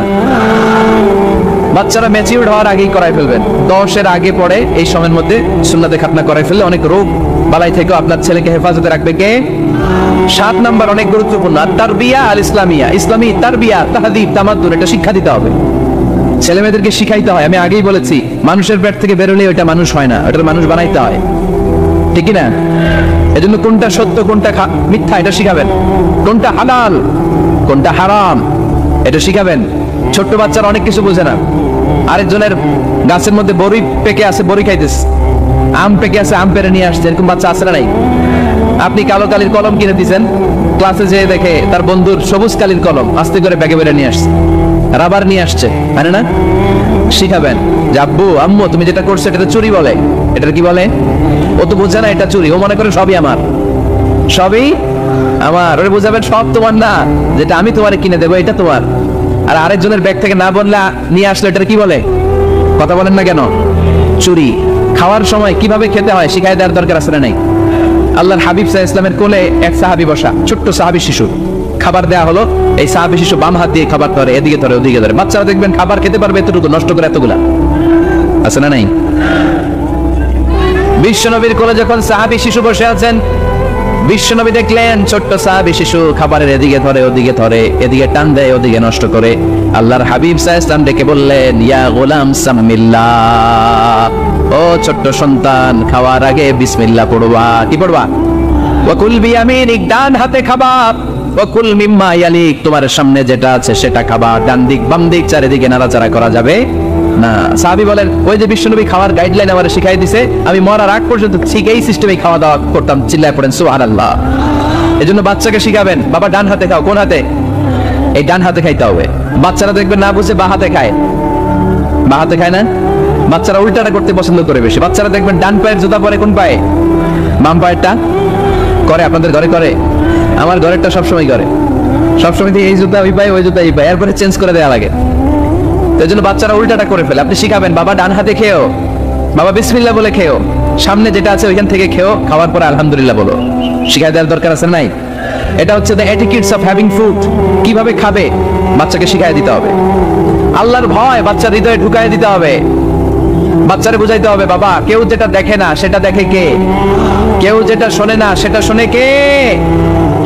বাচ্চারা ম্যাচিউরড হওয়ার আগেই করাই ফেলবেন। 10-এর আগে পরে এই সময়ের মধ্যে সুন্নাতে খাতনা করাই ফেললে অনেক রোগ বালাই থেকে আপনার ছেলেকে হেফাজতে রাখবে কে? 7 নাম্বার অনেক গুরুত্বপূর্ণ, তারবিয়া আল ইসলামিয়া, ইসলামী তারবিয়া, তাহদিব, তামাদ্দুন, এটা শিক্ষা দিতে হবে। ছেলে মেয়েদেরকে শিখাইতে হয়। আমি আগেই বলেছি, মানুষের পেট থেকে বেরোলে ওটা মানুষ হয় না, ওটার মানুষ বানাইতে হয়। ঠিক কি না? এজন্য কোনটা সত্য কোনটা মিথ্যা এটা শিখাবেন, কোনটা হালাল কোনটা হারাম এটা শিখাবেন। ছোট্ট বাচ্চারা অনেক কিছু বোঝে না। আরেকজনের গাছের মধ্যে বড়ি পেকে আছে, বড়ি খাইতেছে। আম পেকে আছে, আম পেরে নিয়ে আসছে। এরকম বাচ্চা আছে না নাই? আপনি কালো কালির কলম কিনে দিয়েছেন, ক্লাসে যেয়ে দেখে তার বন্ধুর সবুজ কালির কলম আস্তে করে ব্যাগে বেড়ে নিয়ে আসছে, রাবার নিয়ে আসছে, মানে না? শিখাবেন যে আব্বু আম্মু তুমি যেটা করছো এটা চুরি বলে। এটা কি বলে? ও তো বোঝে না এটা চুরি, ও মনে করে সবই আমার, সবই আমার। ওরে বুঝাবেন সব তোমার না, যেটা আমি তোমারে কিনে দেবো এটা তোমার। আর আরেকজনের ব্যাগ থেকে না বললে নিয়ে আসলে এটা কি বলে? কথা বলেন না কেন? চুরি। খাওয়ার সময় কিভাবে খেতে হয় শিখাই দেওয়ার দরকার আছে না নাই? আল্লাহর হাবিব সাল্লাল্লাহু আলাইহি ওয়াসাল্লামের কোলে এক সাহাবী বসা, ছোট্ট সাহাবী শিশু। খাবার দেয়া হলো, এই সাহাবী শিশু বাম হাত দিয়ে খাবার ধরে, এদিকে ধরে ওদিকে ধরে। বাচ্চারা দেখবেন খাবার খেতে পারবে এতটুকু, নষ্ট করে এতগুলা, আছে না নাই? বিশ্বনবীর কোলে যখন সাহাবী শিশু বসে আছেন, বিশ্বনবী দেখলেন ছোট্ট সাহাবী শিশু খাবারের এদিকে ধরে ওদিকে ধরে, এদিকে টান দেয় ওদিকে নষ্ট করে। আল্লাহর হাবিব সাল্লাল্লাহু আলাইহি ওয়াসাল্লাম ডেকে বললেন, ইয়া গোলাম সামিল্লাহ, ও ছোট্ট সন্তান খাওয়ার আগে বিসমিল্লাহ পড়বা। কি পড়বা? ওয়াকুল বিয়ামিনিক, ডান হাতে খাবা। ওয়াকুল মিম্মা ইয়ালিক, তোমার সামনে যেটা আছে সেটা খাবা। ডান দিক বাম দিক চারিদিকে নাড়াচাড়া করা যাবে না। সাহাবী বলেন, ওই যে বিশ্বনবী খাওয়ার গাইডলাইন আমারে শিখাই দিয়েছে, আমি মরার আগ পর্যন্ত ঠিক এই সিস্টেমে খাওয়া দাওয়া করতাম। চিল্লায় পড়েন সুবহানাল্লাহ। এজন্য বাচ্চাকে শিখাবেন, বাবা ডান হাতে খাও। কোন হাতে? এই ডান হাতে খাইতে হবে। বাচ্চারা দেখবেন না বুঝে বা হাতে খায়, বা হাতে খায় না। বাচ্চারা উল্টাটা করতে পছন্দ করে বেশি। বাচ্চারা দেখবেন ডান পায়ের জুতা পরে কোন পায়ে? বাম পায়েরটা করে। আপনাদের ঘরে করে? আমার ঘরেরটা সবসময় করে। সবসময় এই জুতা ওই পায়ে, ওই জুতা এই পায়ে, এরপরে চেঞ্জ করে দেওয়া লাগে। এই জন্য বাচ্চারা উল্টাটা করে ফেলে। আপনি শিখাবেন, বাবা ডান হাতে খেও, বাবা বিসমিল্লাহ বলে খেও, সামনে যেটা আছে ওইখান থেকে খেও, খাওয়ার পরে আলহামদুলিল্লাহ বলো। শিখাই দেওয়ার দরকার আছে নাই? এটা হচ্ছে the etiquettes of having food. কিভাবে খাবে বাচ্চাকে শিখাই দিতে হবে। আল্লাহর ভয় বাচ্চার হৃদয়ে ঢুকাই দিতে হবে। বাচ্চারে বুঝাইতে হবে, বাবা কেউ যেটা দেখে না সেটা দেখে কে, কেউ যেটা শোনে না সেটা শোনে কে।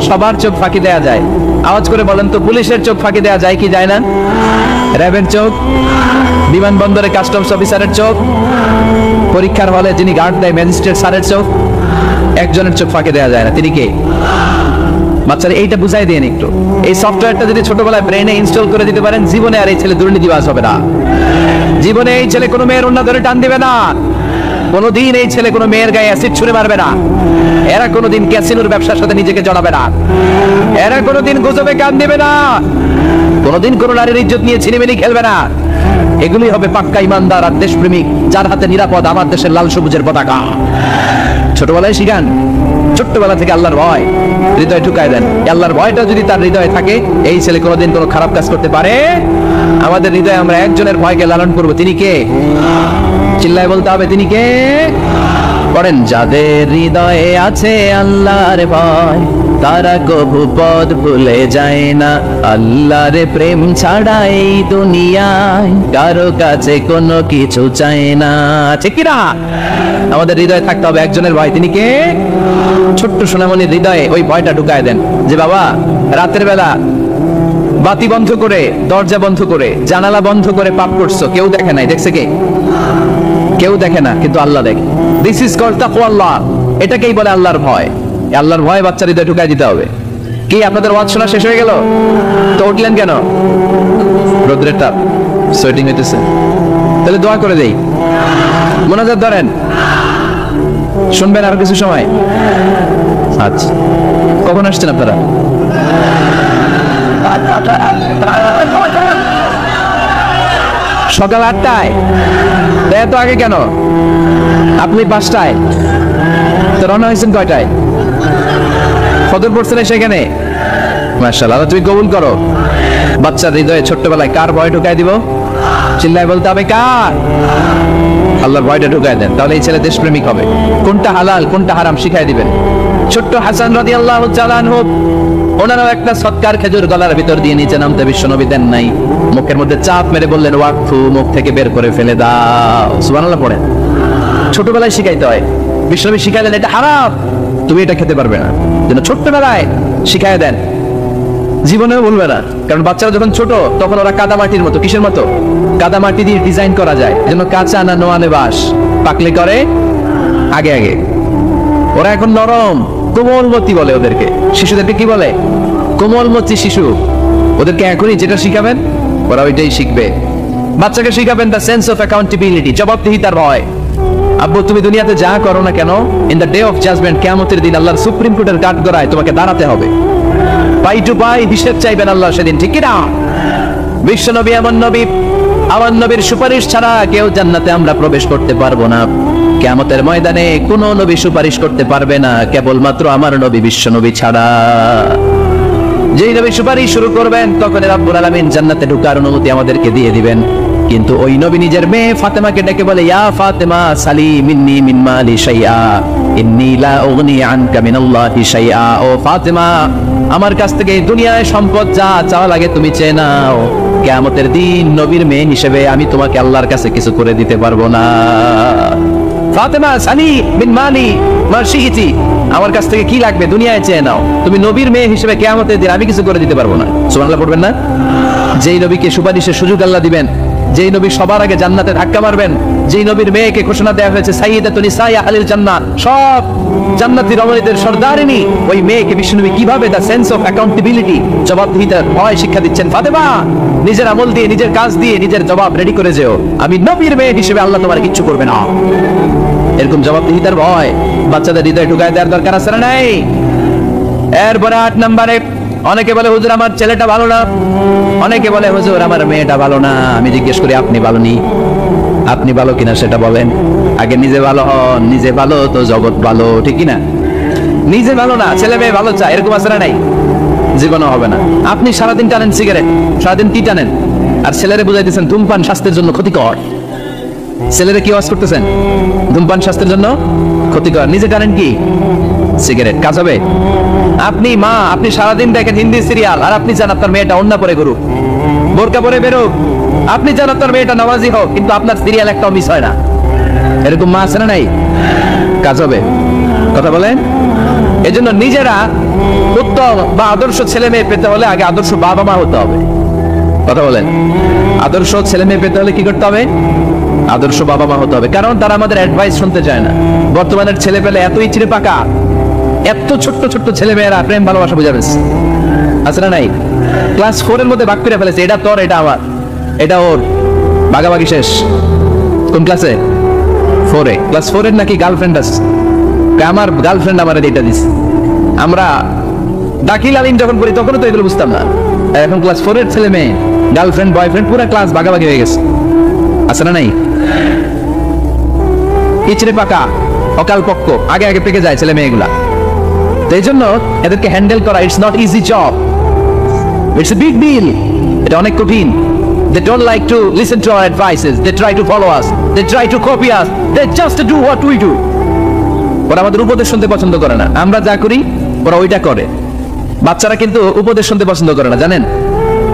সবার চোখ ফাঁকি দেয়া যায়। আওয়াজ করে বলেন তো, পুলিশের চোখ ফাঁকি দেয়া যায় কি যায় না? র্যাবের চোখ, বিমানবন্দরে কাস্টমস অফিসারের চোখ, পরীক্ষার হলে যিনি গার্ড দেয় ম্যাজিস্ট্রেট স্যারের চোখ, একজনের চোখ ফাঁকি দেয়া যায় না। তিনি কে? বাচ্চারা এইটা বুঝাই দেন একটু। এই সফটওয়্যারটা যদি ছোটবেলায় ব্রেনে ইনস্টল করে দিতে পারেন, জীবনে আর এই ছেলে দুর্নীতিবাজ হবে না। জীবনে এই ছেলে কোনো মেয়ের অন্য ধরে টান দিবে না। কোনোদিন এই ছেলে কোনো মেয়ের গায়ে অ্যাসিড ছুঁড়ে মারবে না। এরা কোনোদিন ক্যাসিনোর ব্যবসার সাথে নিজেকে জড়াবে না। এরা কোনোদিন গুজবে কান দিবে না। কোনোদিন কোনো নারীর ইজ্জত নিয়ে ছিনিমিনি খেলবে না। এগুলি হবে পাক্কা ইমানদার আর দেশপ্রেমিক, যার হাতে নিরাপদ আমার দেশের লাল সবুজের পতাকা। ছোটবেলায় শিখান, ছোট্টবেলা থেকে আল্লাহর ভয় হৃদয়ে ঢুকায় দেন। আল্লাহর ভয়টা যদি তার হৃদয়ে থাকে, এই ছেলে কোনোদিন কোনো খারাপ কাজ করতে পারে। আমাদের হৃদয়ে আমরা একজনের ভয়কে লালন করব, তিনি কে? চিল্লায় বলতে হবে, তিনি কে? পড়েন, যাদের হৃদয়ে আছে আল্লাহর ভয়, তারা কভু পথ ভুলে যায় না। আল্লাহর প্রেম ছাড়া এই দুনিয়ায় কারো কাছে কোনো কিছু চায় না। ঠিক না? আমাদের হৃদয়ে থাকতে হবে একজনের ভয়, তিনি কে? ছোট্ট সোনামণির হৃদয়ে ওই ভয়টা ঢুকায় দেন যে বাবা, রাতের বেলা বাতি বন্ধ করে, দরজা বন্ধ করে, জানালা বন্ধ করে পাপ করছো, কেউ দেখে নাই। দেখছে কে? কেউ দেখে না, কিন্তু আল্লাহ দেখে। দিস ইজ কল্ড তাকওয়াল্লাহ। এটাকেই বলে আল্লাহর ভয়। আল্লাহর ভয় বাচ্চার হৃদয়ে ঢুকাই দিতে হবে। কি আপনাদের ওয়াজ শোনা শেষ হয়ে গেল? তো উঠলেন কেন? রোদ্রের তাপ, সোয়েটিং হইতেছে। তাহলে দোয়া করে দেই, মোনাজাত ধরেন, শুনবেন আর কিছু সময়। আচ্ছা, কখন আসছেন আপনারা? সকাল 8টায়। এত আগে কেন? আপনি 5টায়, তো রওনা হয়েছেন কয়টায়? ফজর পড়ছেন সেখানে। মাশাআল্লাহ, তুমি কবুল করো। বাচ্চার হৃদয়ে ছোট্টবেলায় কার ভয় ঢুকাই দিব? চিল্লায় বলতে হবে, কার? আল্লাহর ভয়টা ঢুকাই দেন, তাহলে এই ছেলে দেশপ্রেমিক হবে। কোনটা হালাল কোনটা হারাম শিখাই দিবেন। ছোট্ট হাসান রাদিয়াল্লাহু তাআলা আনহু, ওনারও একটা সৎকার খেজুর গলার ভিতর দিয়ে নিচে নামতে বিশ্বনবী দেন নাই। মুখের মধ্যে চাপ মেরে বললেন, ওয়াকফু, মুখ থেকে বের করে ফেলে দাও। সুবহানাল্লাহ পড়েন। ছোটবেলায় শিখাইতে হয়। বিশ্বনবী শিখাইলেন এটা হারাম, তুমি এটা খেতে পারবে না। যেন ছোট্টবেলায় শিখাই দেন, জীবনেও বলবে না। কারণ বাচ্চারা যখন ছোট তখন ওরা কাদামাটির মতো। কিসের মতো? কাদামাটি দিয়ে ডিজাইন করা যায়, যেন কাঁচা না নোয়ালে বাস, পাকলে করে আগে আগে। ওরা এখন নরম, কোমলমতি বলে ওদেরকে। শিশুদেরকে কি বলে? কোমলমতি শিশু। ওদেরকে এখনই যেটা শিখাবেন ওরা ওইটাই শিখবে। বাচ্চাকে শিখাবেন দ্য সেন্স অফ অ্যাকাউন্টেবিলিটি, জবাবদিহিতার ভয়। আব্বু, তুমি দুনিয়াতে যা করো না কেন, in the day of judgement, কিয়ামতের দিন আল্লাহর সুপ্রিম কোর্টের কাঠগড়ায় তোমাকে দাঁড়াতে হবে। পাই টু পাই হিসেব চাইবেন আল্লাহ সেদিন, ঠিক না? বিশ্বনবী এমন নবী, আমার নবীর সুপারিশ ছাড়া কেউ জান্নাতে আমরা প্রবেশ করতে পারবো না। কিয়ামতের ময়দানে কোন নবী সুপারিশ করতে পারবে না, কেবলমাত্র আমার নবী বিশ্বনবী ছাড়া। যেই নবী সুপারিশ শুরু করবেন তখন রব্বুল আলামিন জান্নাতে ঢোকার অনুমতি আমাদেরকে দিয়ে দিবেন। কিন্তু ওই নবী নিজের মেয়ে ফাতেমাকে ডেকে বলে, ইয়া ফাতেমা সালি মিন্নি মিন মালি শাইআ ইন্নী লা উগনি আনকা মিনাল্লাহি শাইআ। ও ফাতেমা, আমার কাছ থেকে দুনিয়ায় সম্পদ যা চাওয়া লাগে তুমি চেয়ে নাও। কিয়ামতের দিন নবীর মেয়ে হিসেবে আমি তোমাকে আল্লাহর কাছে কিছু করে দিতে পারবো না। ফাতেমা সালি মিন মালি মা শিইতি, আমার কাছ থেকে কি লাগবে দুনিয়ায় চেয়ে নাও। তুমি নবীর মেয়ে হিসেবে কিয়ামতের দিন আমি কিছু করে দিতে পারবো না। সুবহানাল্লাহ পড়বেন না? যেই নবীকে সুপারিশের সুযোগ আল্লাহ দিবেন, যেই নবী সবার আগে জান্নাতে ধাক্কা মারবেন, যেই নবীর মেয়েকে ঘোষণা দেওয়া হয়েছে সাইয়্যিদাতুন নিসাই আহলিল জান্নাহ, সব জান্নাতি রমণীদের সর্দারিনী, ওই মেয়েকে বিশ্বনবী কিভাবে দ্য সেন্স অফ অ্যাকাউন্টেবিলিটি, জবাবদিহিতার ভয় শিক্ষা দিচ্ছেন। ফাতেমা, নিজের আমল দিয়ে, নিজের কাজ দিয়ে নিজের জবাব রেডি করে যেও। আমি নবীর মেয়ে হিসেবে আল্লাহ তোমার কিচ্ছু করবে না। এরকম জবাবদিহিতার ভয় বাচ্চাদের হৃদয়ে ঢুকায় দেওয়ার দরকার আছে না নাই? এরপরে 8 নম্বরে, অনেকে বলে হুজুর আমার ছেলেটা ভালো না, অনেকে বলে হুজুর আমার মেয়েটা ভালো না। আমি জিজ্ঞেস করি, আপনি ভালো নি? আপনি ভালো কিনা সেটা বলেন। আগে নিজে ভালো হন, নিজে ভালো তো জগৎ ভালো, ঠিক কিনা? নিজে ভালো না, ছেলে মেয়ে ভালো চায়, এরকম আছে না নাই? জীবনও হবে না। আপনি সারাদিন টানেন সিগারেট, সারাদিন কি টানেন, আর ছেলেরে বুঝাইতেছেন ধূমপান স্বাস্থ্যের জন্য ক্ষতিকর। ছেলেরে কি ওয়াজ করতেছেন? ধূমপান স্বাস্থ্যের জন্য ক্ষতিকর। নিজে টানেন কি? সিগারেট। কাজ হবে? আপনি মা, আপনি সারাদিন দেখেন হিন্দি সিরিয়াল, আর আপনি চান আপনার মেয়েটা ওন্না পরে ঘুরুক, বোরকা পরে বেরোক। আপনি চান আপনার মেয়েটা নামাজি হোক, কিন্তু আপনার সিরিয়াল একটাও মিস হয় না। এরকম মা আছে না নাই? কাজ হবে? কথা বলেন। এজন্য নিজেরা উত্তম বা আদর্শ ছেলে মেয়ে পেতে হলে আগে আদর্শ বাবা মা হতে হবে। কথা বলেন। আদর্শ ছেলে মেয়ে পেতে হলে কি করতে হবে? আদর্শ বাবা মা হতে হবে। কারণ তারা আমাদের অ্যাডভাইস শুনতে চায় না। বর্তমানের ছেলে পেলে এতই চিড়ে পাকা, এত ছোট্ট ছোট্ট ছেলে মেয়েরা প্রেম ভালোবাসা বুঝাবে আছে না নাই? ক্লাস 4 এর মধ্যে ভাগ করে ফেলেছে, এটা তোর, এটা আমার, এটা ওর, ভাগাভাগি শেষ। কোন ক্লাসে? 4 এ। ক্লাস 4 এর নাকি গার্লফ্রেন্ড আছে, আমার গার্লফ্রেন্ড আমার এটা দিস। আমরা দাখিল আলিম যখন পড়ি তখনও তো এগুলো বুঝতাম না। এখন ক্লাস 4 এর ছেলে মেয়ে গার্লফ্রেন্ড বয়ফ্রেন্ড পুরো ক্লাস ভাগাভাগি হয়ে গেছে, আছে না নাই? ইচড়ে পাকা অকাল পক্ক, আগে আগে পেকে যায় ছেলে মেয়েগুলা। তো এই জন্য এদেরকে হ্যান্ডেল করা it's not easy job, it's a big deal. এটা অনেক কঠিন। They don't like to listen to our advices. They try to follow us. They try to copy us. They just do what we do. ওরা আমাদের উপদেশ শুনতে পছন্দ করে না, আমরা যা করি ওরা ওইটা করে। বাচ্চারা কিন্তু উপদেশ শুনতে পছন্দ করে না, জানেন?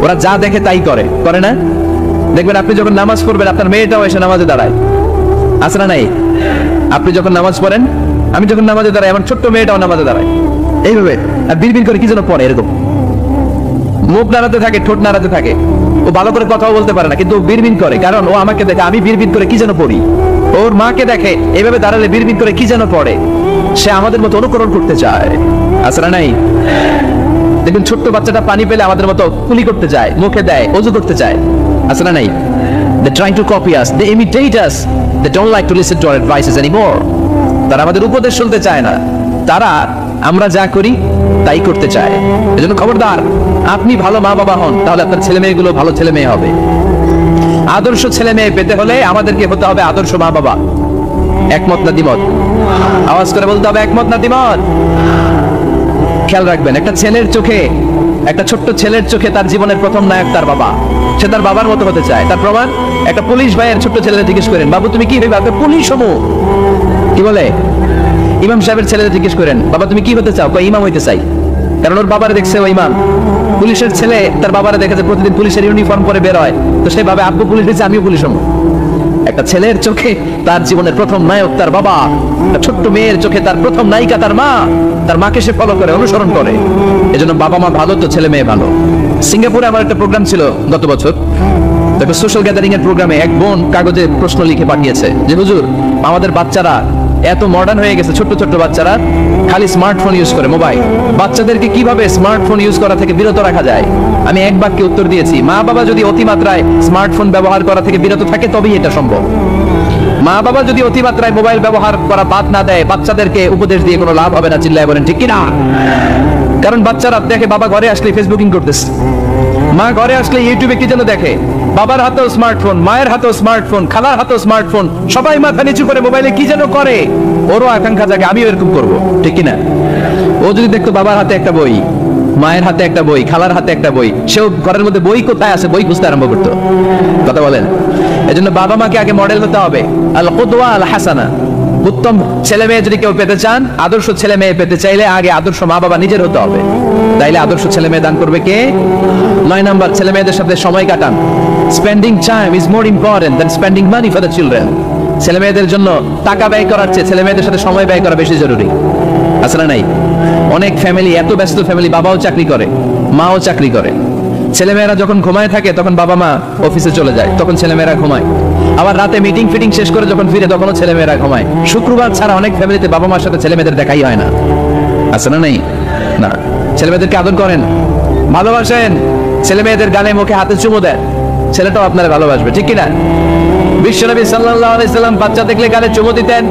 ওরা যা দেখে তাই করে, করে না? দেখবেন আপনি যখন নামাজ পড়বেন আপনার মেয়েটাও এসে নামাজে দাঁড়ায়, আছে না নাই? আপনি যখন নামাজ পড়েন, আমি যখন নামাজে দাঁড়াই, আমার ছোট্ট মেয়েটাও নামাজে দাঁড়ায় এইভাবে, আর বিড়বিড় করে কি যেন পড়ে এরকম, মুখ নাড়াতে থাকে, ঠোঁট নাড়াতে থাকে। ও ভালো করে কথাও বলতে পারে না, কিন্তু ও বিড়বিড় করে, কারণ ও আমাকে দেখে আমি বিড়বিড় করে কি যেন পড়ি। ওর মাকে দেখে এইভাবে দাঁড়ালে বিড়বিড় করে কি যেন পড়ে, সে আমাদের মতো অনুকরণ করতে চায়, আছে না নাই? দেখবেন ছোট্ট বাচ্চাটা পানি পেলে আমাদের মতো কুলি করতে চায়, মুখে দেয়, ওযু করতে চায়, আছে না নাই? They trying to copy us, they imitate us, they don't like to listen to our advices anymore. তারা আমাদের উপদেশ শুনতে চায় না, তারা আমরা যা করি তাই করতে চায়। এজন্য খবরদার, আপনি ভালো মা বাবা হন, তাহলে আপনার ছেলে মেয়েগুলো ভালো ছেলে মেয়ে হবে। আদর্শ ছেলে মেয়ে পেতে হলে আমাদেরকে হতে হবে আদর্শ মা বাবা। একমত না দ্বিমত? আওয়াজ করে বলতে হবে একমত না দ্বিমত? খেয়াল রাখবেন, একটা ছেলের চোখে, একটা ছোট্ট ছেলের চোখে তার জীবনের প্রথম নায়ক তার বাবা। সে তার বাবার মতো হতে চায়। তার প্রমাণ, একটা পুলিশ ভাইয়ের ছোট্ট ছেলেদের জিজ্ঞেস করেন, বাবু তুমি কি হইবে? আপনি পুলিশ হমু। কি বলে? ইমাম সাহেবের ছেলেদের জিজ্ঞেস করেন, বাবা তুমি কি হতে চাও? কয় ইমাম হইতে চাই। কারণ ওর বাবারে দেখছে ও ইমাম। পুলিশের ছেলে তার বাবারে দেখেছে প্রতিদিন পুলিশের ইউনিফর্ম পরে বের হয়, তো সে ভাবে আব্বু পুলিশ হয়েছে, আমিও পুলিশ হবো। একটা ছেলের চোখে তার জীবনের প্রথম নায়ক তার বাবা, একটা ছোট্ট মেয়ের চোখে তার প্রথম নায়িকা তার মা। তার মাকে সে ফলো করে, অনুসরণ করে। এজন্য বাবা মা ভালো তো ছেলে মেয়ে ভালো। সিঙ্গাপুরে আমার একটা প্রোগ্রাম ছিল গত বছর, দেখো সোশ্যাল গ্যাদারিং এর প্রোগ্রামে এক বোন কাগজে প্রশ্ন লিখে পাঠিয়েছে যে হুজুর, আমাদের বাচ্চারা এত মডার্ন হয়ে গেছে, ছোট্ট ছোট্ট বাচ্চারা খালি স্মার্টফোন ইউজ করে, মোবাইল। বাচ্চাদেরকে কিভাবে স্মার্টফোন ইউজ করা থেকে বিরত রাখা যায়? আমি এক বাক্যে উত্তর দিয়েছি, মা বাবা যদি অতিমাত্রায় স্মার্টফোন ব্যবহার করা থেকে বিরত থাকে তবেই এটা সম্ভব। মা বাবা যদি অতিমাত্রায় মোবাইল ব্যবহার করা বাদ না দেয়, বাচ্চাদেরকে উপদেশ দিয়ে কোনো লাভ হবে না। চিল্লায় বলেন ঠিক কিনা? কারণ বাচ্চারা দেখে বাবা ঘরে আসলে ফেসবুকিং করতেছে, মা ঘরে আসলে ইউটিউবে কি যেন দেখে, বাবার হাতেও স্মার্টফোন, মায়ের হাতেও স্মার্টফোন, খালার হাতেও স্মার্টফোন, সবাই মাথা নিচু করে মোবাইলে কি যেন করে। ওরও আকাঙ্ক্ষা জাগে আমিও এরকম করবো, ঠিক কিনা? ও যদি দেখতো বাবার হাতে একটা বই, মায়ের হাতে একটা বই, খালার হাতে একটা বই, সেও ঘরের মধ্যে বই কোথায় আছে বই খুঁজতে আরম্ভ করতো। কথা বলেন? এজন্য বাবা মাকে আগে মডেল হতে হবে, আল কুদওয়া আল হাসানা। উত্তম ছেলে মেয়ে যদি কেউ পেতে চান, আদর্শ ছেলে মেয়ে পেতে চাইলে আগে আদর্শ মা বাবা নিজের হতে হবে। তাইলে আদর্শ ছেলে মেয়ে দান করবে কে? 9 নাম্বার, ছেলে মেয়েদের সাথে সময় কাটান। Spending time is more important than spending money for the children. ছেলে মেয়েদের জন্য টাকা ব্যয় করার চেয়ে ছেলে মেয়েদের সাথে সময় ব্যয় করা বেশি জরুরি, আছে না নাই? অনেক ফ্যামিলি, এত ব্যস্ত ফ্যামিলি, বাবাও চাকরি করে, মাও চাকরি করে। ছেলেমেয়েরা যখন ঘুমায় থাকে তখন বাবা মা অফিসে চলে যায়, তখন ছেলেমেয়েরা ঘুমায়। আবার রাতে মিটিং ফিটিং শেষ করে যখন ফিরে তখনও ছেলেমেয়েরা ঘুমায়। শুক্রবার ছাড়া অনেক ফ্যামিলিতে বাবা মার সাথে ছেলেমেয়েদের দেখাই হয় না, আছে না নাই? না, ছেলেমেয়েদেরকে আদর করেন, ভালোবাসেন, ছেলেমেয়েদের গালে মুখে হাতে চুমু দেন, ছেলেটাও আপনারা ভালোবাসবে, ঠিক কিনা? বিশ্বনবী সাল্লাল্লাহু আলাইহি সাল্লাম বাচ্চা দেখলে গালে চুমু দিতেন,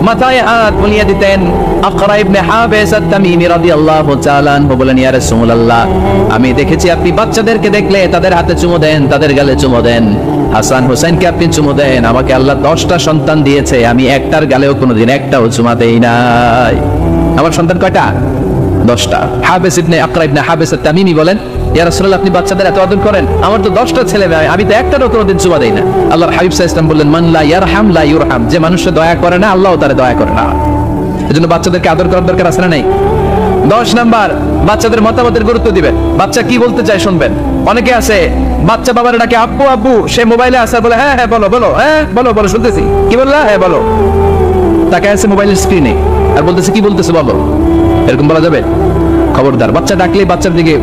মাথায় হাত বুলিয়ে দিতেন। আকরা ইবনে হাবিস আত-তামিমি রাদিয়াল্লাহু তাআলা আনহু বলেন, ইয়া রাসূলুল্লাহ, আমি দেখেছি আপনি বাচ্চাদেরকে দেখলে তাদের হাতে চুমু দেন, তাদের গালে চুমু দেন। হাসান হোসেনকে আপনি চুমু দেন। আমাকে আল্লাহ 10টা সন্তান দিয়েছে, আমি একটার গালেও কোনোদিন একটাও চুমা দেই নাই। আমার সন্তান কয়টা? 10টা। হাবিস ইবনে আকরা ইবনে হাবিস আত-তামিমি বলেন, ইয়া রাসূলুল্লাহ, আপনি বাচ্চাদের এত আদর করেন, আমার তো 10টা ছেলে মেয়ে, আমি তো একটারও কোনোদিন চুমা দেই না। আল্লাহর হাবিব সাল্লাল্লাহু আলাইহি ওয়াসাল্লাম বললেন, মান লা ইয়ারহাম লা ইউরহাম। যে মানুষে দয়া করে না, আল্লাহও তারে দয়া করে না। এজন্য বাচ্চাদেরকে আদর করার দরকার আছে না নাই? 10 নাম্বার, বাচ্চাদের মতামতের গুরুত্ব দিবেন। বাচ্চা কি বলতে চায় শুনবেন। অনেকে আছে বাচ্চা বাবার ডাকে আব্বু আব্বু, সে মোবাইলে আছে বলে হ্যাঁ হ্যাঁ বলো বলো, হ্যাঁ বলো বলো শুনতেছি, কি বললা, হ্যাঁ বলো। তাকে আছে মোবাইলের স্ক্রিনে আর বলতেছে কি বলতেছে বলো। এরকম বলা যাবে? খবরদার, বাচ্চা ডাকলে বাচ্চার দিকে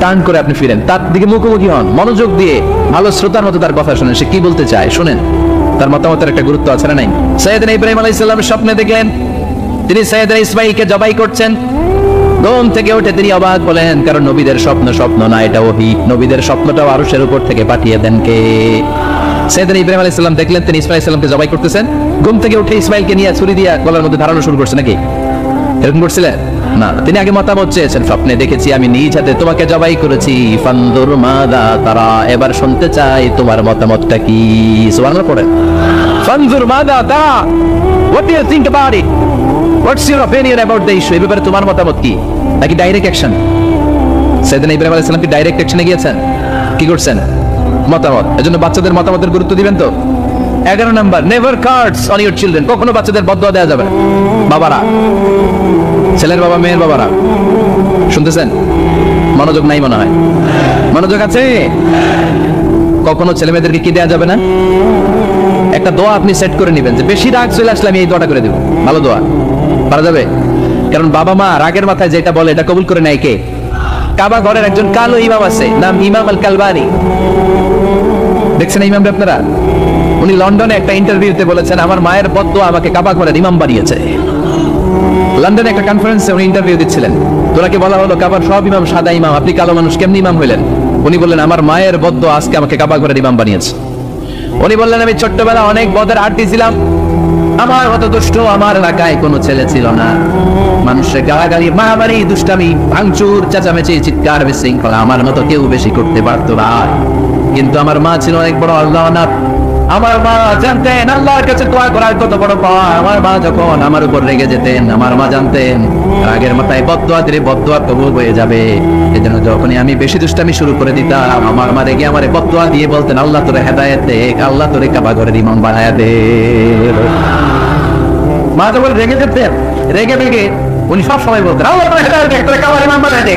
টার্ন করে আপনি ফিরেন, তার দিকে মুখোমুখি হন, মনোযোগ দিয়ে ভালো শ্রোতার মতো তার কথা শুনেন, সে কি বলতে চায় শুনেন। তার মতামতের একটা গুরুত্ব আছে না নাই? সাইয়েদনা ইব্রাহিম আলাইহিস সালাম স্বপ্নে দেখলেন তিনি সাইয়েদনা ইসমাঈলকে জবাই করছেন। ঘুম থেকে উঠে তিনি অবাক বলেন, কারণ নবীদের স্বপ্ন স্বপ্ন না, এটা ওহী। নবীদের স্বপ্নটাও আরশের উপর থেকে পাঠিয়ে দেন কে? সাইয়েদনা ইব্রাহিম আলাইহিস সালাম দেখলেন তিনি ইসমাঈল আলাইহিস সালামকে জবাই করতেছেন। ঘুম থেকে উঠে ইসমাঈলকে নিয়ে ছুরি দিয়ে গলার মধ্যে ধারানো শুরু করছে নাকি? এরকম করছিলেন না, তিনি আগে মতামত চেয়েছেন। স্বপ্নে দেখেছি, আমি নিজ হাতে তোমাকে জবাই করেছি, ফানদুর মাযা তারা, এবার শুনতে চাই তোমার মতামতটা কি। সুবহানাল্লাহ পড়েন, ফানদুর মাযা তারা, what do you think about it, what's your opinion about the issue, এই ব্যাপারে তোমার মতামত কি? নাকি ডাইরেক্ট অ্যাকশন? সাইয়েদনা ইব্রাহিম আলাইহিস সালাম কি ডাইরেক্ট অ্যাকশনে গিয়েছেন? কি করছেন? মতামত। এজন্য বাচ্চাদের মতামতের গুরুত্ব দিবেন তো। 11 number, never cards on your children, কখনো বাচ্চাদের বদদুয়া দেওয়া যাবে না। বাবারা, ছেলের বাবা মেয়ের বাবারা শুনতেছেন? মনোযোগ নাই মনে হয়, মনোযোগ আছে? কখনো ছেলে মেয়েদেরকে কি দেওয়া যাবে না? একটা দোয়া আপনি সেট করে নেবেন যে বেশি রাগ চলে আসলে আমি এই দোয়াটা করে দেব, ভালো দোয়া পারা যাবে। কারণ বাবা মা রাগের মাথায় যেটা বলে এটা কবুল করে নেয় কে? কাবা ঘরের একজন কালো ইমাম আছে, নাম ইমাম আল কালবানি। দেখছেন ইমামটা আপনারা? উনি লন্ডনে একটা ইন্টারভিউতে বলেছেন, আমার মায়ের বদদুয়া আমাকে কাবা ঘরের ইমাম বানিয়েছে। লন্ডনে একটা কনফারেন্সে উনি ইন্টারভিউ দিচ্ছিলেন। তোনাকে বলা হলো, কাবার সব ইমাম সাদা ইমাম, আপনি কালো মানুষ, কেমনি ইমাম হইলেন? উনি বললেন, আমার মায়ের বদদুয়া আজকে আমাকে কাবা ঘরের ইমাম বানিয়েছে। উনি বললেন, আমি ছোট্টবেলা অনেক বদের আড্ডি ছিলাম, আমার মতো দুষ্ট আমার এলাকায় কোনো ছেলে ছিল না। মানুষের গালাগালি, মারামারি, দুষ্টামি, ভাঙচুর, চেঁচামেচি, চিৎকার, বিশৃঙ্খলা আমার মতো কেউ বেশি করতে পারতো না। কিন্তু আমার মা ছিল অনেক বড় আল্লাহ না। আমার মা জানতেন আল্লাহর কাছে দোয়া করার কত বড় পাওয়া। আমার মা যখন আমার উপর রেগে যেতেন, আমার মা জানতেন রাগের মাথায় বদদুয়া দিলে বদদুয়া কবুল হয়ে যাবে। এজন্য যখনই আমি বেশি দুষ্টামি শুরু করে দিতাম, আমার মা রেগে আমারে বদদুয়া দিয়ে বলতেন, আল্লাহ তোরে হেদায়েত দে, আল্লাহ তোরে কাবা ঘরের ইমাম বানায়া দে। মা যখন রেগে যেতেন, রেগে রেগে উনি সব সময় বলতেন, আল্লাহ তোরে হেদায়েত দে, তোরে কাবা ঘরের ইমাম বানায়া দে।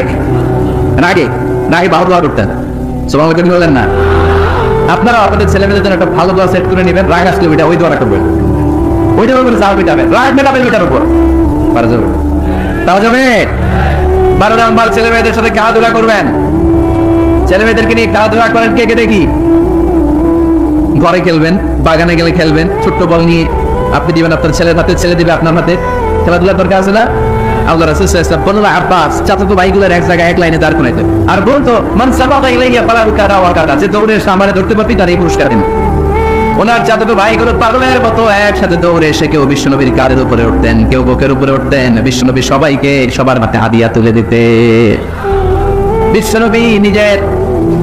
রাগে রাগে বাহুদুয়া উঠতেন। সুবহানাল্লাহ কি বলেন না? আপনারা আপনাদের ছেলেমেয়েদের জন্য একটা ভালো দোয়া সেট করে নেবেন। রাগ আসলে ওই দোয়াটা করবেন, ওইটার উপরে চাপ মেটাবেন, রাগ মেটাবেন ওইটার উপর, পারা যাবে? তাও যাবে। 12 নাম্বার, ছেলে মেয়েদের সাথে খেলাধুলা করবেন। ছেলে মেয়েদেরকে নিয়ে খেলাধুলা করেন কে কে দেখি? ঘরে খেলবেন, বাগানে গেলে খেলবেন, ছোট্ট বল নিয়ে আপনি দিবেন আপনার ছেলের হাতে, ছেলে দিবে আপনার হাতে। খেলাধুলার দরকার আছে না? আল্লাহ রাসূল সাল্লাল্লাহু আলাইহি ওয়াসাল্লাম আব্বাস চাচাতো ভাইগুলোর এক জায়গায় এক লাইনে দাঁড় করাইতেন আর বলতো, মান সাবাকা ইলাইয়া ফালাহু কারা ওয়া কারা, যে দৌড়ে সামনে ধরতে পারবি তার এই পুরস্কার দিন। ওনার চাচাতো ভাইগুলো পাগলের মতো একসাথে দৌড়ে এসে কেউ বিশ্বনবীর কাঁধের উপরে উঠতেন, কেউ বুকের উপরে উঠতেন। বিশ্বনবী সবাইকে সবার হাতে হাদিয়া তুলে দিতে। বিশ্বনবী নিজের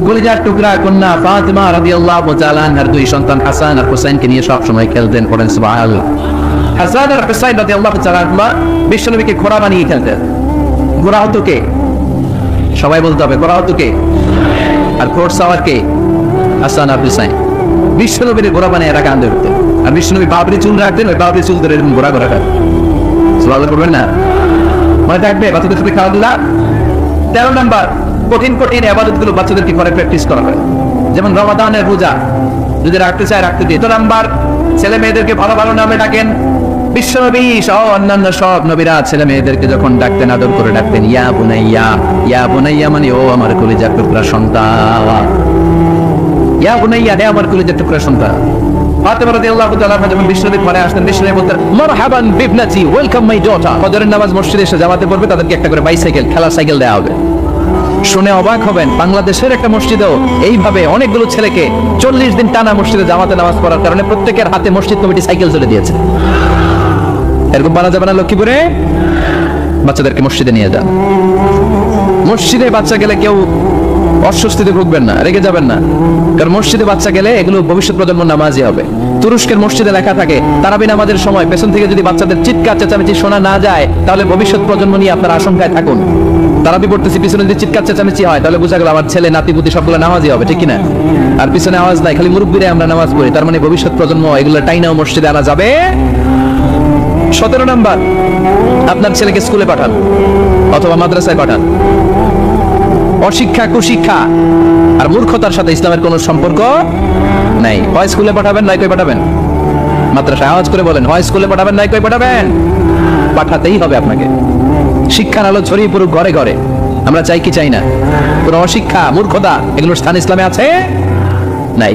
কলিজার টুকরা কন্যা ফাতিমা রাদিয়াল্লাহু তাআলা আনহার দুই সন্তান হাসান আর হুসাইনকে নিয়ে সব সময় খেলতেন। পড়েন সুবহানাল্লাহ। হাসান আর হুসাইন রাদিয়াল্লাহু তাআলা আনহুমা বিশ্বনবীকে ঘোড়া বানিয়ে খেলতেন। ঘোড়া হতো কে? সবাই বলতে হবে, ঘোড়া হতো কে? আর ঘোড়সাওয়ার কে? হাসান আর হুসাইন। বিশ্বনবীর ঘোড়া বানিয়ে রাখা আনতে হতো। আর বিশ্বনবী বাবরি চুল রাখতেন, ওই বাবরি চুল ধরে এরকম ঘোড়া ঘোড়া খান। সুবহানাল্লাহ করবেন না? মনে থাকবে বাচ্চাদের সাথে খেলাধুলা। 13 নাম্বার, কঠিন কঠিন ইবাদতগুলো বাচ্চাদেরকে ঘরে প্র্যাকটিস করা হয়। যেমন রমাদানের রোজা, যদি রাখতে চায় রাখতে দিয়ে। 2 নাম্বার, ছেলে মেয়েদেরকে ভালো ভালো নামে ডাকেন। বিশ্বনবী সহ অন্যান্য সব নবীরা ছেলে মেয়েদেরকে যখন ডাকতেন আদর করে ডাকতেন, ইয়া বুনাইয়া। ইয়া বুনাইয়া মানে ও আমার কলিজার টুকরা সন্তান। ইয়া বুনাইয়া, হে আমার কলিজার টুকরা সন্তান। ফাতেমা রাদিয়াল্লাহু তাআলা যখন বিশ্বনবীর ঘরে আসতেন, বিশ্বনবী বলতেন, মারহাবান বিবনাতি, ওয়েলকাম মাই ডটার। ফজরের নামাজ মসজিদে এসে জামাতে পড়বে, তাদেরকে একটা করে বাইসাইকেল, খেলার সাইকেল দেওয়া হবে। শুনে অবাক হবেন, বাংলাদেশের একটা মসজিদেও এইভাবে অনেকগুলো ছেলেকে 40 দিন টানা মসজিদে জামাতে নামাজ পড়ার কারণে প্রত্যেকের হাতে মসজিদ কমিটি সাইকেল চলে দিয়েছে। এরকম বানা যাবে না লক্ষ্মীপুরে? বাচ্চাদেরকে মসজিদে নিয়ে যান। মসজিদে বাচ্চা গেলে কেউ অস্বস্তিতে ভুগবেন না, রেগে যাবেন না, কারণ মসজিদে বাচ্চা গেলে এগুলো ভবিষ্যৎ প্রজন্ম নামাজি হবে। তুরস্কের মসজিদে লেখা থাকে, তারাবি নামাজের সময় পেছন থেকে যদি বাচ্চাদের চিৎকার চেঁচামেচি শোনা না যায়, তাহলে ভবিষ্যৎ প্রজন্ম নিয়ে আপনার আশঙ্কায় থাকুন। তারাবি পড়তেছি, পিছনে যদি চিৎকার চেঁচামেচি হয়, তাহলে বোঝা গেল আমার ছেলে নাতিপুতি সবগুলো নামাজি হবে, ঠিক কিনা? আর পিছনে আওয়াজ নাই, খালি মুরব্বিরে আমরা নামাজ পড়ি, তার মানে ভবিষ্যৎ প্রজন্ম এগুলো টাইনাও মসজিদে আনা যাবে। 17 নাম্বার, আপনার ছেলেকে স্কুলে পাঠান অথবা মাদ্রাসায় পাঠান। অশিক্ষা, কুশিক্ষা আর মূর্খতার সাথে ইসলামের কোনো সম্পর্ক নাই। হয় স্কুলে পাঠাবেন, নয় কই পাঠাবেন মাদ্রাসায়। আওয়াজ করে বলেন, হয় স্কুলে পাঠাবেন, নয় কই পাঠাবেন। পাঠাতেই হবে আপনাকে। শিক্ষার আলো ছড়িয়ে পড়ুক ঘরে ঘরে, আমরা চাই কি চাই না? কোন অশিক্ষা, মূর্খতা এগুলোর স্থান ইসলামে আছে? নাই।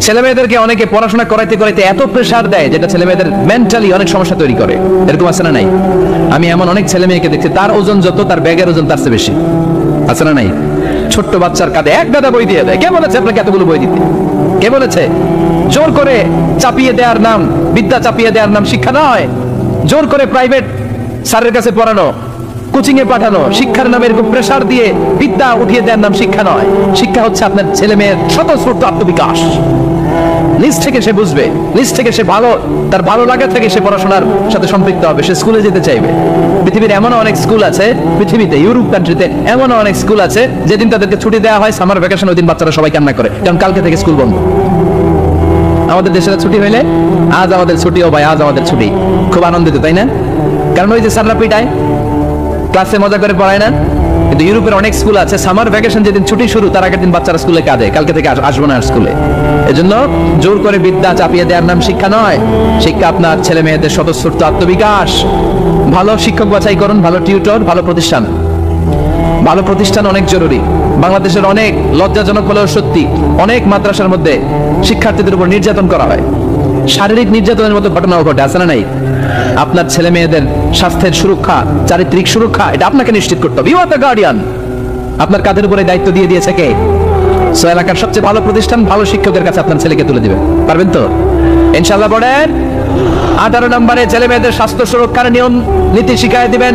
ছেলে মেয়েদেরকে অনেকে পড়াশোনা করাইতে করাইতে এত প্রেসার দেয় যেটা ছেলে মেয়েদের মেন্টালি অনেক সমস্যা তৈরি করে। এরকম আছে না নাই? আমি এমন অনেক ছেলে মেয়েকে দেখছি, তার ওজন যত তার ব্যাগের ওজন তার চেয়ে বেশি। আছে না নাই? ছোট্ট বাচ্চার কাঁধে এক গাদা বই দিয়ে দেয়। কে বলেছে আপনাকে এতগুলো বই দিতে? কে বলেছে? জোর করে চাপিয়ে দেওয়ার নাম বিদ্যা, চাপিয়ে দেওয়ার নাম শিক্ষা নয়। জোর করে প্রাইভেট স্যারের কাছে পড়ানো, কোচিং এ পাঠানো, শিক্ষার নামে এরকম প্রেসার দিয়ে বিদ্যা উঠিয়ে দেওয়ার নাম শিক্ষা নয়। শিক্ষা হচ্ছে আপনার ছেলে মেয়ের স্বতঃস্ফূর্ত আত্মবিকাশ। নিজ থেকে সে বুঝবে, নিজ থেকে সে তার ভালো লাগা থেকে সে পড়াশোনার সাথে সম্পৃক্ত হবে, সে স্কুলে যেতে চাইবে। পৃথিবীর এমন অনেক স্কুল আছে, পৃথিবীতে ইউরোপ কান্ট্রিতে এমন অনেক স্কুল আছে যেদিন তাদেরকে ছুটি দেওয়া হয়, সামার ভ্যাকেশন, ওই দিন বাচ্চারা সবাই কান্না করে, কারণ কালকে থেকে স্কুল বন্ধ। আমাদের দেশের ছুটি হইলে আজ আমাদের ছুটি, ও ভাই আজ আমাদের ছুটি, খুব আনন্দিত, তাই না? কারণ ওই যে স্যাররা পিটায়, ক্লাসে মজা করে পড়ায় না। কিন্তু ইউরোপের অনেক স্কুল আছে, সামার ভ্যাকেশন যেদিন ছুটি শুরু তার আগের দিন বাচ্চারা স্কুলে কাঁদে, কালকে থেকে আসবো না আর স্কুলে। এজন্য জোর করে বিদ্যা চাপিয়ে দেওয়ার নাম শিক্ষা নয়। শিক্ষা আপনার ছেলে মেয়েদের স্বতঃস্ফূর্ত আত্মবিকাশ। ভালো শিক্ষক বাছাই করুন, ভালো টিউটর, ভালো প্রতিষ্ঠান। ভালো প্রতিষ্ঠান অনেক জরুরি। বাংলাদেশের অনেক, লজ্জাজনক হলেও সত্যি, অনেক মাদ্রাসার মধ্যে শিক্ষার্থীদের উপর নির্যাতন করা হয়, শারীরিক নির্যাতনের মতো ঘটনাও ঘটে। আছে না নাই? আপনার ছেলে মেয়েদের স্বাস্থ্যের সুরক্ষা, চারিত্রিক সুরক্ষা, এটা আপনাকে নিশ্চিত করতে হবে। You are the guardian. আপনার কাঁধের উপরে দায়িত্ব দিয়ে দিয়েছে কে? সো এলাকার সবচেয়ে ভালো প্রতিষ্ঠান, ভালো শিক্ষকের কাছে আপনার ছেলেকে তুলে দিবেন। পারবেন তো ইনশাআল্লাহ? পড়েন 18 নম্বরে ছেলে মেয়েদের স্বাস্থ্য সুরক্ষার নিয়ম নীতি শিখায় দিবেন।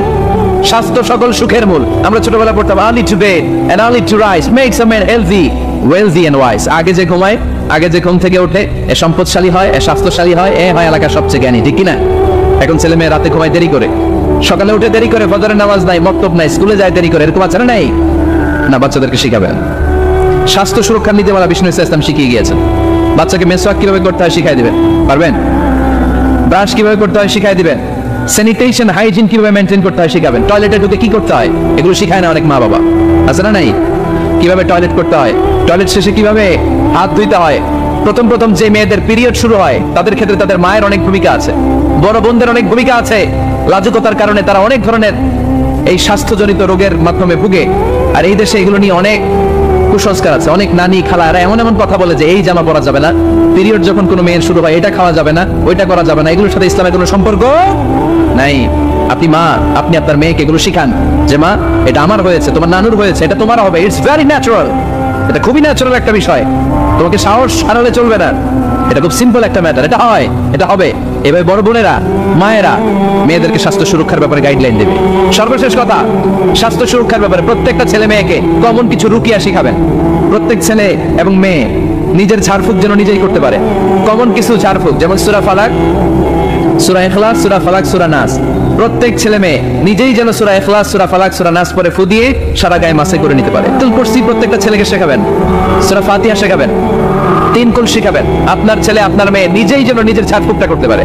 স্বাস্থ্য সকল সুখের মূল। আমরা ছোটবেলা পড়তাম early to bed and early to rise makes a man healthy, wealthy and wise. আগে যে ঘুমায়, আগে যে ঘুম থেকে ওঠে, এ সম্পদশালী হয়, এ স্বাস্থ্যশালী হয়, এ হয় এলাকার সবচেয়ে জ্ঞানী, ঠিক কিনা? এখন ছেলে মেয়ে রাতে ঘুমায় দেরি করে, সকালে উঠে দেরি করে, ফজরের নামাজ নাই, মক্তব নাই, স্কুলে যায় দেরি করে, এরকম আছে না নাই? না, বাচ্চাদেরকে শিখাবেন। স্বাস্থ্য সুরক্ষার নীতিমালা বিষ্ণু ইসলাম শিখিয়ে গিয়েছেন। বাচ্চাকে মেসওয়াক কিভাবে করতে হয় শিখাই দিবেন, পারবেন? ব্রাশ কিভাবে করতে হয় শিখাই দিবেন। স্যানিটেশন, হাইজিন কিভাবে মেনটেন করতে হয় শিখাবেন। টয়লেটে ঢুকে কি করতে হয় এগুলো শিখায় না অনেক মা বাবা, আছে না নাই? কিভাবে টয়লেট করতে হয়, টয়লেট শেষে কিভাবে হাত ধুইতে হয়। প্রথম যে মেয়েদের পিরিয়ড শুরু হয় তাদের ক্ষেত্রে তাদের মায়ের অনেক ভূমিকা আছে, বড় বোনদের অনেক ভূমিকা আছে। লাজুকতার কারণে তারা অনেক ধরনের এই স্বাস্থ্যজনিত রোগের মাধ্যমে ভুগে। আর এই দেশে এগুলো নিয়ে অনেক কুসংস্কার আছে। অনেক নানি খালারা এমন এমন কথা বলে যে এই জামা পরা যাবে না, পিরিয়ড যখন কোনো মেয়ের শুরু হয় এটা খাওয়া যাবে না, ওইটা করা যাবে না। এগুলোর সাথে ইসলামের কোনো সম্পর্ক নাই। আপনি মা, আপনি আপনার মেয়েকে এগুলো শিখান যে মা, এটা আমার হয়েছে, তোমার নানুর হয়েছে, এটা তোমার হবে। It's very natural. এটা খুবই ন্যাচারাল একটা বিষয়। তোমাকে সাহস হারালে চলবে না। এটা খুব সিম্পল একটা ম্যাটার। এটা হয়, এটা হবে। এভাবে বড় বোনেরা, মায়েরা মেয়েদেরকে স্বাস্থ্য সুরক্ষার ব্যাপারে গাইডলাইন দেবে। সর্বশেষ কথা, স্বাস্থ্য সুরক্ষার ব্যাপারে প্রত্যেকটা ছেলে মেয়েকে কমন কিছু রুকিয়া শিখাবেন। প্রত্যেক ছেলে এবং মেয়ে নিজের ঝাড়ফুঁক যেন নিজেই করতে পারে। কমন কিছু ঝাড়ফুঁক, যেমন সূরা ফালাক, সূরা ইখলাস, সূরা ফালাক, সূরা নাস। প্রত্যেক ছেলে মেয়ে নিজেই যেন সূরা ইখলাস, সূরা ফালাক, সূরা নাস পরে ফু দিয়ে সারা গায়ে মাসে করে নিতে পারে। তুল কুরসি প্রত্যেকটা ছেলেকে শেখাবেন, সূরা ফাতিহা শেখাবেন, 3 কুল শিখাবেন। আপনার ছেলে আপনার মেয়ে নিজেই যেন নিজের ঝাড়ফুঁকটা করতে পারে।